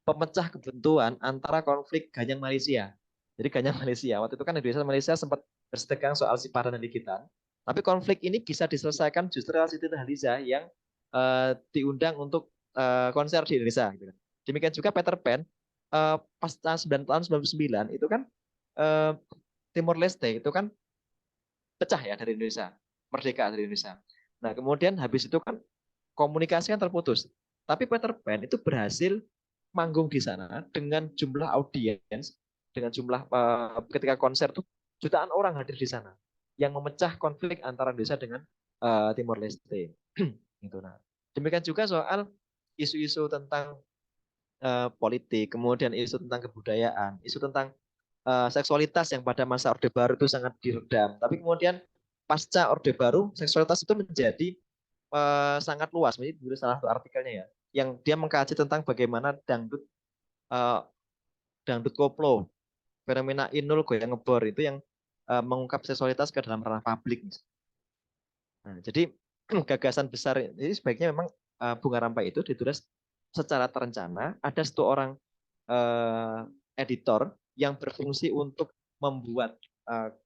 pemecah kebuntuan antara konflik Ganyang Malaysia. Jadi Ganyang Malaysia, waktu itu kan Indonesia dan Malaysia sempat bersetegang soal Sipadan dan Likitan. Tapi konflik ini bisa diselesaikan justru oleh Siti Nurhaliza yang diundang untuk konser di Indonesia. Gitu. Demikian juga Peter Pan, pasca 9 tahun 99 itu kan Timor Leste itu kan pecah ya dari Indonesia, merdeka dari Indonesia. Nah kemudian habis itu kan komunikasi kan terputus. Tapi Peter Pan itu berhasil manggung di sana dengan jumlah audiens, dengan jumlah ketika konser tuh jutaan orang hadir di sana, yang memecah konflik antara Indonesia dengan Timor Leste. Gitu. Nah, demikian juga soal isu-isu tentang politik, kemudian isu tentang kebudayaan, isu tentang seksualitas yang pada masa Orde Baru itu sangat diredam. Tapi kemudian pasca Orde Baru, seksualitas itu menjadi sangat luas. Ini dulu salah satu artikelnya ya, yang dia mengkaji tentang bagaimana dangdut koplo, fenomena inul goyang ngebor itu yang mengungkap seksualitas ke dalam ranah publik. Nah, jadi gagasan besar ini sebaiknya memang Bunga Rampai itu ditulis secara terencana. Ada satu orang editor yang berfungsi untuk membuat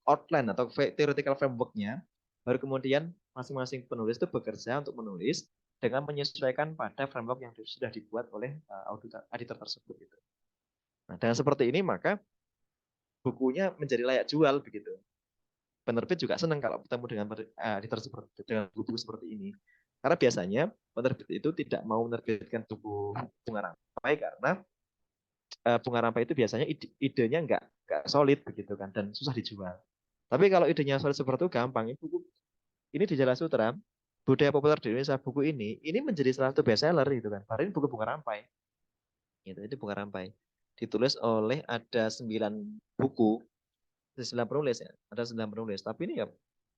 outline atau theoretical framework-nya, baru kemudian masing-masing penulis itu bekerja untuk menulis dengan menyesuaikan pada framework yang sudah dibuat oleh editor tersebut. Gitu. Nah, dengan seperti ini maka bukunya menjadi layak jual begitu. Penerbit juga senang kalau bertemu dengan editor dengan buku seperti ini. Karena biasanya penerbit itu tidak mau menerbitkan buku Bunga Rampai karena Bunga Rampai itu biasanya idenya nggak solid begitu kan dan susah dijual. Tapi kalau idenya solid seperti itu gampang. Buku ini di Jala Sutra, budaya populer di Indonesia, buku ini menjadi salah satu bestseller gitu kan. Padahal ini buku Bunga Rampai. Itu Bunga Rampai. Ditulis oleh ada 9 buku, 9 penulis ya, ada 9 penulis. Tapi ini ya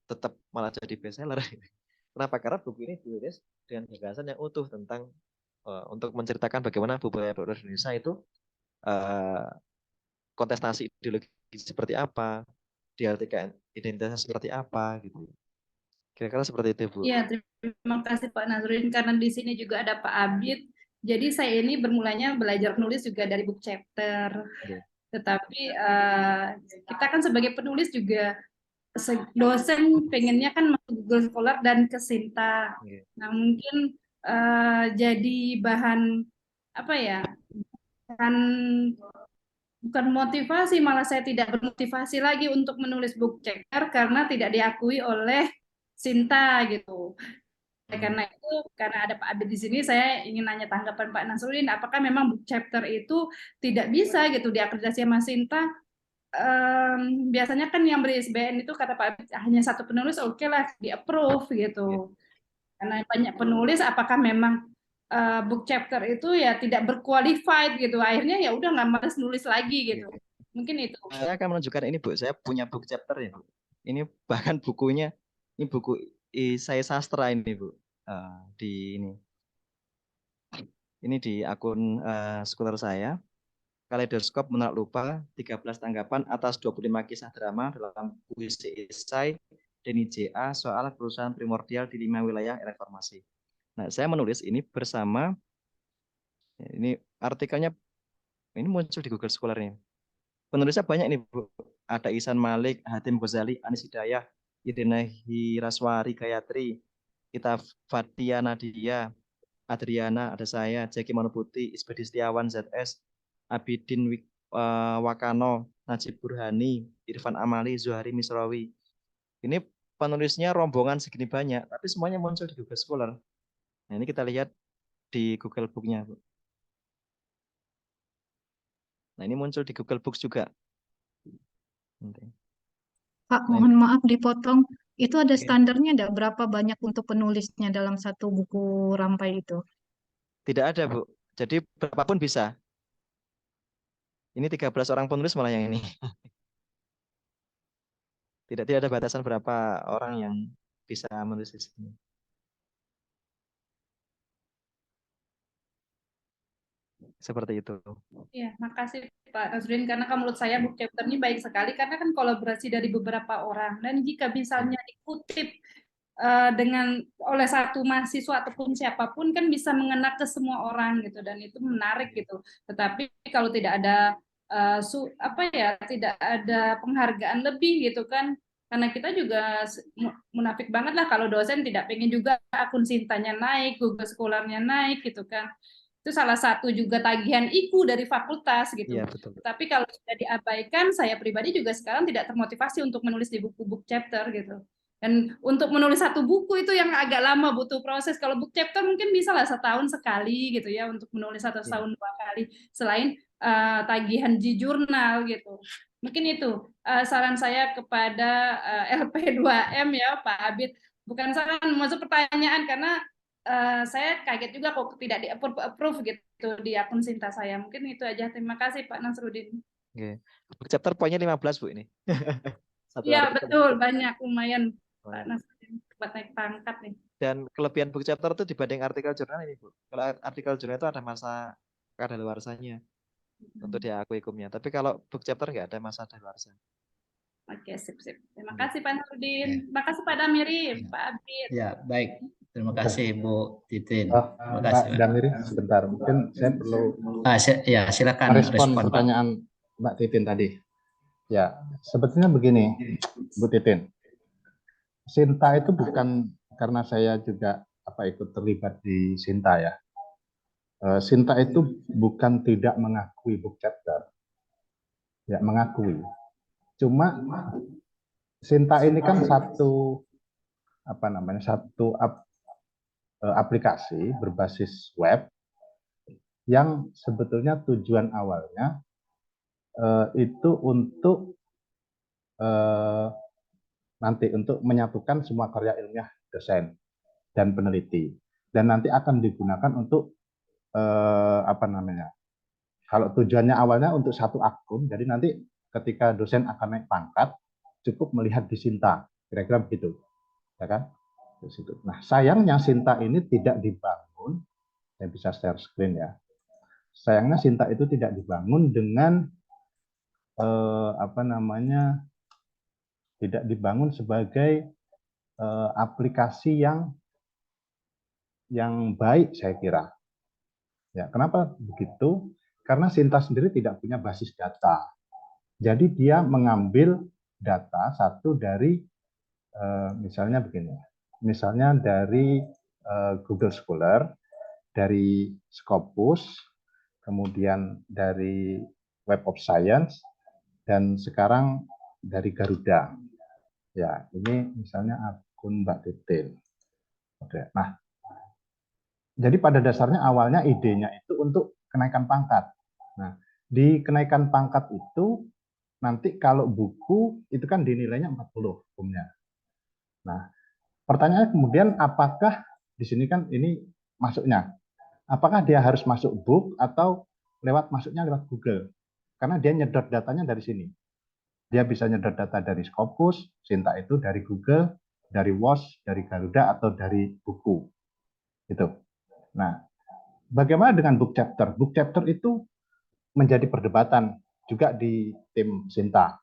tetap malah jadi bestseller. Kenapa? Karena buku ini ditulis dengan gagasan yang utuh tentang untuk menceritakan bagaimana budaya populer Indonesia itu kontestasi ideologi seperti apa, diartikan identitas seperti apa gitu. Kira-kira seperti itu, Bu. Iya, terima kasih Pak Nazrudin karena di sini juga ada Pak Abid. Jadi saya ini bermulanya belajar nulis juga dari book chapter. Yeah. Tetapi kita kan sebagai penulis juga dosen pengennya kan masuk Google Scholar dan ke Sinta. Yeah. Nah, mungkin jadi bahan apa ya? Bukan motivasi, malah saya tidak bermotivasi lagi untuk menulis book chapter karena tidak diakui oleh Sinta gitu. Karena itu, karena ada Pak Abid di sini, saya ingin nanya tanggapan Pak Nasrudin, apakah memang book chapter itu tidak bisa gitu diakreditasi sama Sinta? Biasanya kan yang ber-ISBN itu kata Pak Abid hanya satu penulis, oke lah di approve gitu. Karena banyak penulis, apakah memang book chapter itu ya tidak berqualified gitu, akhirnya ya udah nggak males nulis lagi gitu. Mungkin itu. Saya akan menunjukkan ini Bu, saya punya book chapter ya Bu. Ini bahkan bukunya, ini buku saya sastra ini Bu, di ini di akun Scholar saya. Kaleidoskop Menak Lupa, 13 tanggapan atas 25 kisah drama dalam puisi esai Denny J.A. soal perusahaan primordial di 5 wilayah reformasi. Nah, saya menulis ini bersama, ini artikelnya, ini muncul di Google Scholar ini. Penulisnya banyak nih Bu. Ada Ihsan Malik, Hatim Ghazali, Anis Hidayah, Irina Hiraswari Gayatri, kita Fatia Nadia, Adriana, ada saya, Jaki Manuputi, Isbedi Setiawan, ZS, Abidin Wakano, Najib Burhani, Irfan Amali, Zuhari Misrawi. Ini penulisnya rombongan segini banyak, tapi semuanya muncul di Google Scholar. Nah, ini kita lihat di Google Book-nya, Bu. Nah, ini muncul di Google Books juga. Pak, Nah, mohon maaf dipotong. Itu ada Oke. standarnya enggak berapa banyak untuk penulisnya dalam satu buku rampai itu? Tidak ada, Bu. Jadi berapapun bisa. Ini 13 orang penulis malah yang ini. Tidak ada batasan berapa orang yang bisa menulis di sini. Seperti itu. Ya, makasih Pak Nasruddin, karena kan menurut saya book chapter ini baik sekali karena kan kolaborasi dari beberapa orang, dan jika misalnya dikutip dengan oleh satu mahasiswa ataupun siapapun kan bisa mengena ke semua orang gitu, dan itu menarik gitu. Tetapi kalau tidak ada tidak ada penghargaan lebih gitu kan, karena kita juga munafik banget lah kalau dosen tidak pengen juga akun Sintanya naik, Google Scholar-nya naik gitu kan. Itu salah satu juga tagihan IKU dari fakultas gitu. Iya, betul. Tapi kalau sudah diabaikan, saya pribadi juga sekarang tidak termotivasi untuk menulis di buku book chapter gitu. Dan untuk menulis satu buku itu yang agak lama, butuh proses. Kalau book chapter mungkin bisa lah setahun sekali gitu ya, untuk menulis atau setahun 2 kali. Selain tagihan di jurnal gitu. Mungkin itu saran saya kepada LP2M ya Pak Abid. Bukan saran, maksud pertanyaan, karena saya kaget juga kok tidak di-approve gitu di akun Sinta saya. Mungkin itu aja. Terima kasih Pak Nasruddin. Oke. Book chapter poinnya 15, Bu, ini. Iya, betul. Banyak, lumayan Pak Nasruddin. Buat naik pangkat nih. Dan kelebihan book chapter itu dibanding artikel jurnal ini, Bu. Kalau artikel jurnal itu ada masa kadaluarsanya untuk diakui hukumnya. Tapi kalau book chapter nggak ada masa kadaluarsa. Oke, sip. Terima kasih Pak Nasruddin. Terima kasih Pak Damiri, Pak Abid. Ya, baik. Terima kasih Bu Titin. Terima Pak kasih. Damiri, sebentar. Mungkin saya perlu silakan merespon respon, Pak. pertanyaan Mbak Titin tadi. Ya, sebetulnya begini, Bu Titin. Sinta itu bukan karena saya juga ikut terlibat di Sinta ya. Sinta itu bukan tidak mengakui book chapter. Ya, mengakui. Cuma Sinta ini kan satu aplikasi berbasis web yang sebetulnya tujuan awalnya itu untuk untuk menyatukan semua karya ilmiah dosen dan peneliti, dan nanti akan digunakan untuk kalau tujuannya awalnya untuk satu akun, jadi nanti ketika dosen akan naik pangkat cukup melihat di Sinta, kira-kira begitu, ya kan? Nah, sayangnya Sinta ini tidak dibangun, saya bisa share screen ya. Sayangnya Sinta itu tidak dibangun dengan tidak dibangun sebagai aplikasi yang baik, saya kira. Ya, kenapa begitu? Karena Sinta sendiri tidak punya basis data. Jadi dia mengambil data satu dari misalnya begini. Misalnya dari Google Scholar, dari Scopus, kemudian dari Web of Science, dan sekarang dari Garuda. Ya, ini misalnya akun Mbak Titin. Oke. Nah, jadi pada dasarnya awalnya idenya itu untuk kenaikan pangkat. Nah, di kenaikan pangkat itu nanti kalau buku itu kan dinilainya 40 hukumnya. Nah, pertanyaannya kemudian apakah di sini kan ini masuknya, apakah dia harus masuk book atau masuknya lewat Google? Karena dia nyedot datanya dari sini. Dia bisa nyedot data dari Scopus, Sinta itu dari Google, dari WOS, dari Garuda, atau dari buku. Gitu. Nah, bagaimana dengan book chapter? Book chapter itu menjadi perdebatan juga di tim Sinta,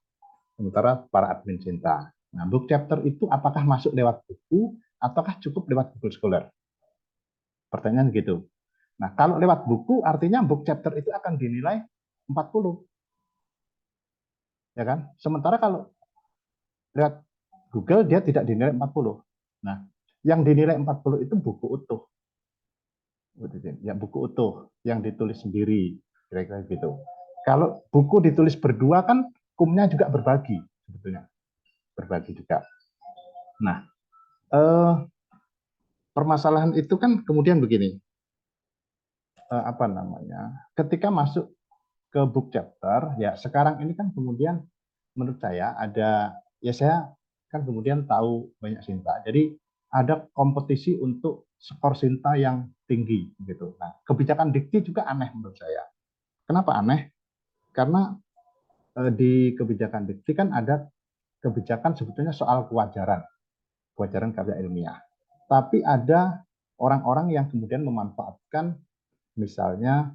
sementara para admin Sinta. Nah, book chapter itu apakah masuk lewat buku, ataukah cukup lewat Google Scholar? Pertanyaan gitu. Nah, kalau lewat buku, artinya book chapter itu akan dinilai 40. Ya kan? Sementara kalau lewat Google, dia tidak dinilai 40. Nah, yang dinilai 40 itu buku utuh. Ya, buku utuh yang ditulis sendiri, kira-kira gitu. Kalau buku ditulis berdua kan kumnya juga berbagi sebetulnya, berbagi juga. Nah, permasalahan itu kan kemudian begini, apa namanya, ketika masuk ke book chapter, ya sekarang ini kan kemudian menurut saya ada, ya saya kan kemudian tahu banyak Sinta, jadi ada kompetisi untuk skor Sinta yang tinggi gitu. Nah, kebijakan dikti juga aneh menurut saya. Kenapa aneh? Karena di kebijakan dikti kan ada kebijakan sebetulnya soal kewajaran karya ilmiah. Tapi ada orang-orang yang kemudian memanfaatkan, misalnya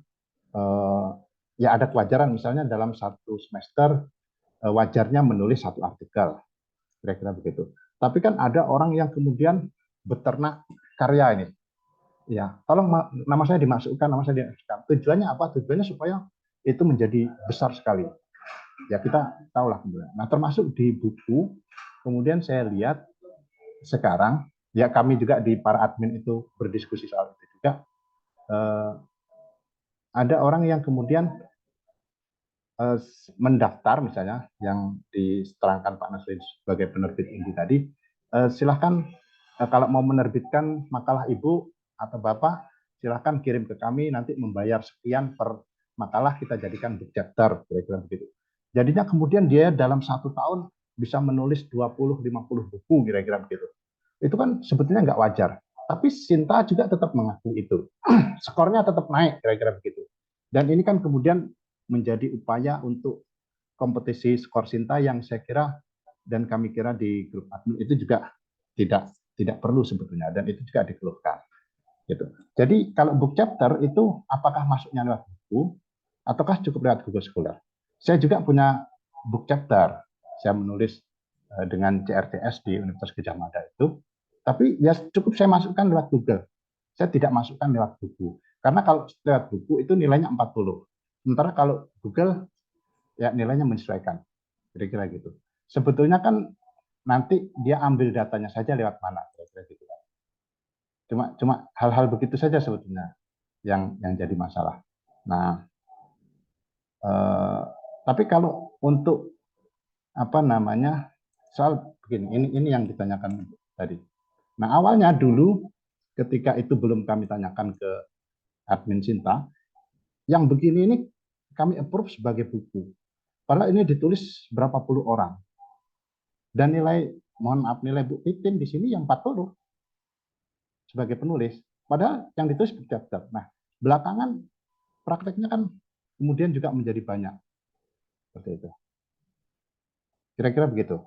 ya ada kewajaran, misalnya dalam satu semester wajarnya menulis satu artikel, kira-kira begitu. Tapi kan ada orang yang kemudian beternak karya ini. Ya, tolong nama saya dimasukkan, nama saya dimasukkan. Tujuannya apa? Tujuannya supaya itu menjadi besar sekali. Ya kita tahulah kemudian. Nah, termasuk di buku, kemudian saya lihat sekarang, ya kami juga di para admin itu berdiskusi soal itu juga, ada orang yang kemudian mendaftar misalnya yang diterangkan Pak Nasrin sebagai penerbit Indi tadi, silahkan kalau mau menerbitkan makalah Ibu atau Bapak, silahkan kirim ke kami, nanti membayar sekian per makalah, kita jadikan book chapter, kira-kira begitu. Jadinya kemudian dia dalam 1 tahun bisa menulis 20-50 buku, kira-kira begitu. Itu kan sebetulnya nggak wajar. Tapi Sinta juga tetap mengakui itu. Skornya tetap naik, kira-kira begitu. Dan ini kan kemudian menjadi upaya untuk kompetisi skor Sinta yang saya kira dan kami kira di grup admin itu juga tidak perlu sebetulnya, dan itu juga dikeluhkan. Gitu. Jadi kalau book chapter itu apakah masuknya lewat buku ataukah cukup lewat Google Scholar? Saya juga punya book chapter. Saya menulis dengan CRTS di Universitas Gadjah Mada itu, tapi ya cukup saya masukkan lewat Google. Saya tidak masukkan lewat buku. Karena kalau lewat buku itu nilainya 40. Sementara kalau Google ya nilainya menyesuaikan. Kira-kira gitu. Sebetulnya kan nanti dia ambil datanya saja lewat mana, kira-kira gitu. Cuma hal-hal begitu saja sebetulnya yang jadi masalah. Nah, tapi kalau untuk apa namanya soal begini, ini yang ditanyakan tadi. Nah, awalnya dulu ketika itu belum kami tanyakan ke admin Sinta, yang begini ini kami approve sebagai buku. Padahal ini ditulis berapa puluh orang. Dan nilai, mohon maaf, nilai Bu Titin di sini yang 40 sebagai penulis. Padahal yang ditulis book chapter. Nah, belakangan prakteknya kan kemudian juga menjadi banyak. Seperti itu. Kira-kira begitu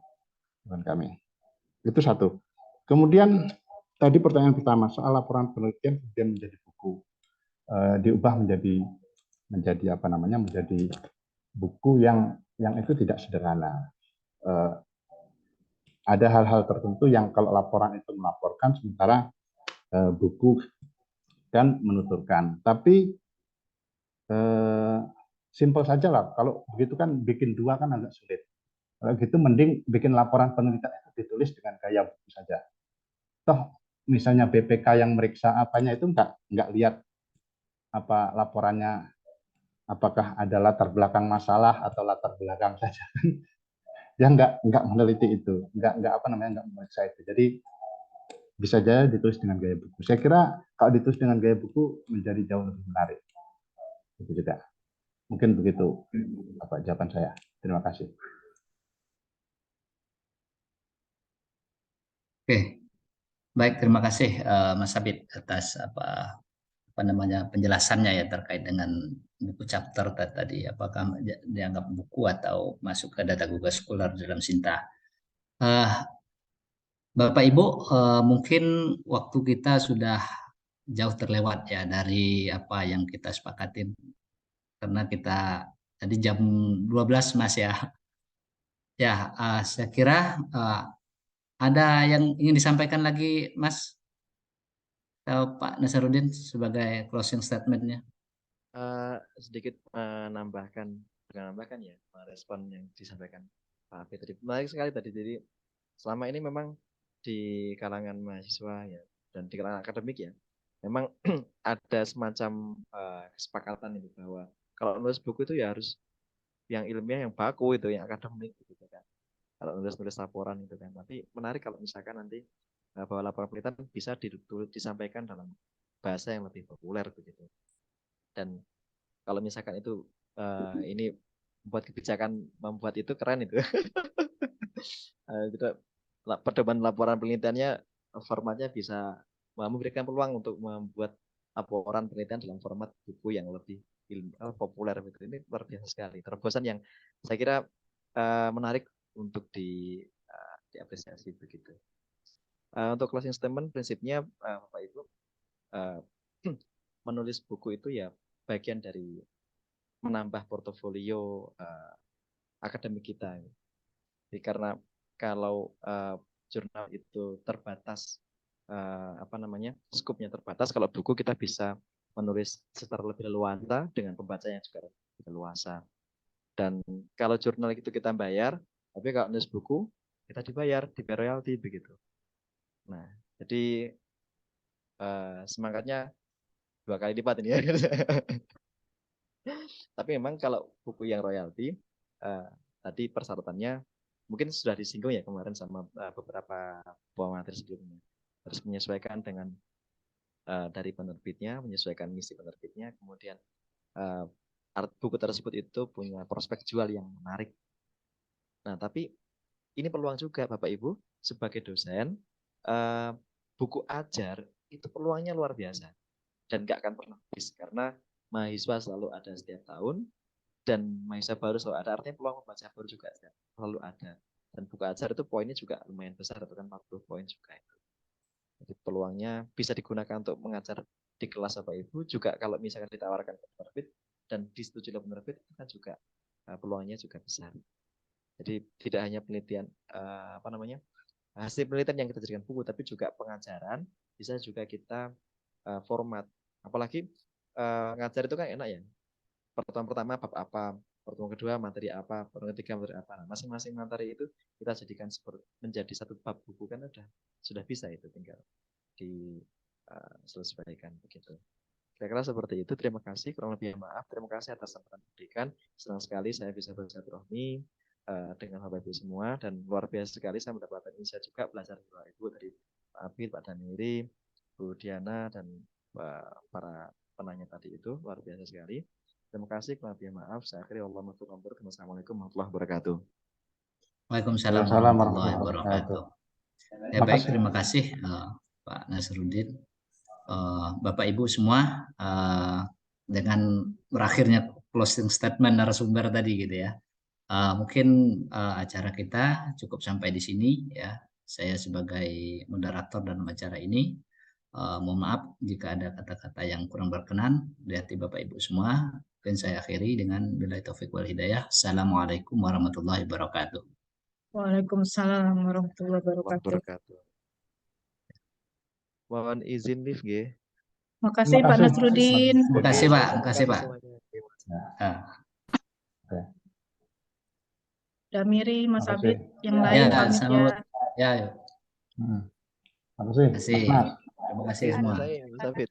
dengan kami. Itu satu. Kemudian tadi pertanyaan pertama soal laporan penelitian kemudian menjadi buku, diubah menjadi apa namanya, menjadi buku yang itu tidak sederhana. Ada hal-hal tertentu yang kalau laporan itu melaporkan, sementara buku dan menuturkan. Tapi simpel saja lah. Kalau begitu kan bikin dua kan agak sulit. Kalau gitu mending bikin laporan penelitian itu ditulis dengan gaya buku saja. Toh misalnya BPK yang meriksa apanya itu nggak lihat apa laporannya, apakah ada latar belakang masalah atau latar belakang saja. Dia nggak meneliti itu, nggak apa namanya, nggak memeriksa itu. Jadi bisa saja ditulis dengan gaya buku. Saya kira kalau ditulis dengan gaya buku menjadi jauh lebih menarik. Itu juga. Mungkin begitu apa jawaban saya. Terima kasih. Oke, baik, terima kasih Mas Abid atas apa namanya penjelasannya ya terkait dengan buku chapter tadi, apakah dianggap buku atau masuk ke data Google Scholar dalam Sinta. Bapak Ibu, mungkin waktu kita sudah jauh terlewat ya dari apa yang kita sepakatin, karena kita tadi jam 12 Mas ya. Ya, saya kira ada yang ingin disampaikan lagi Mas atau Pak Nasaruddin sebagai closing statement-nya. Sedikit menambahkan ya, respon yang disampaikan Pak Afid tadi. Menarik sekali tadi. Jadi selama ini memang di kalangan mahasiswa ya dan di kalangan akademik ya, memang ada semacam kesepakatan itu bahwa kalau nulis buku itu ya harus yang ilmiah yang baku itu, yang akademik gitu kan. Kalau nulis laporan itu kan. Tapi menarik kalau misalkan nanti bahwa laporan penelitian bisa disampaikan dalam bahasa yang lebih populer begitu. Dan kalau misalkan itu ini membuat kebijakan, membuat itu keren itu. Pedoman laporan penelitiannya formatnya bisa memberikan peluang untuk membuat laporan penelitian dalam format buku yang lebih populer gitu. Ini luar biasa sekali. Terobosan yang saya kira menarik untuk diapresiasi begitu. Untuk closing statement prinsipnya Bapak Ibu, menulis buku itu ya bagian dari menambah portofolio akademik kita. Jadi karena kalau jurnal itu terbatas, skupnya terbatas, kalau buku kita bisa menulis secara lebih leluasa dengan pembaca yang juga lebih leluasa. Dan kalau jurnal itu kita bayar, tapi kalau nulis buku kita dibayar royalti begitu. Nah, jadi semangatnya 2 kali lipat ini ya. Tapi memang kalau buku yang royalti, tadi persyaratannya mungkin sudah disinggung ya kemarin sama beberapa pemateri sebelumnya. Harus menyesuaikan dengan dari penerbitnya, menyesuaikan misi penerbitnya, kemudian buku tersebut itu punya prospek jual yang menarik. Nah, tapi ini peluang juga Bapak Ibu sebagai dosen, buku ajar itu peluangnya luar biasa dan nggak akan pernah habis karena mahasiswa selalu ada setiap tahun dan mahasiswa baru selalu ada, artinya peluang membaca baru juga selalu ada. Dan buku ajar itu poinnya juga lumayan besar, itu kan 40 poin juga itu. Jadi peluangnya bisa digunakan untuk mengajar di kelas Bapak Ibu, juga kalau misalkan ditawarkan ke penerbit dan disetujui oleh penerbit itu kan juga peluangnya juga besar. Jadi tidak hanya penelitian hasil penelitian yang kita jadikan buku, tapi juga pengajaran bisa juga kita format. Apalagi ngajar itu kan enak ya. Pertemuan pertama bab apa, pertemuan kedua materi apa, pertemuan ketiga materi apa. Nah, masing-masing materi itu kita jadikan menjadi satu bab buku kan sudah bisa itu, tinggal diselesaikan begitu. Kira-kira seperti itu. Terima kasih. Kurang lebih maaf. Terima kasih atas kesempatan diberikan. Senang sekali saya bisa bersilaturahmi dengan Bapak Ibu semua, dan luar biasa sekali saya mendapatkan insight juga belajar dari Bapak Ibu, dari Pak Abid, Pak Daniri, Bu Diana, dan para penanya tadi itu luar biasa sekali. Terima kasih. Kurang lebih maaf. Saya akhiri. Assalamualaikum warahmatullahi wabarakatuh. Waalaikumsalam warahmatullahi wabarakatuh. Ya baik, terima kasih Pak Nasruddin. Bapak Ibu semua, dengan berakhirnya closing statement narasumber tadi gitu ya. Mungkin acara kita cukup sampai di sini ya. Saya sebagai moderator dalam acara ini, mohon maaf jika ada kata-kata yang kurang berkenan di hati Bapak Ibu semua. Dan saya akhiri dengan billahi taufik wal hidayah. Assalamualaikum warahmatullahi wabarakatuh. Waalaikumsalam warahmatullahi wabarakatuh. Mohon izin live nggih. Makasih Pak Nasruddin. Makasih Pak, makasih Pak. Damiri, Mas Abid, yang lain pamit ya. Terima kasih. Terima kasih semua. Mas Abid.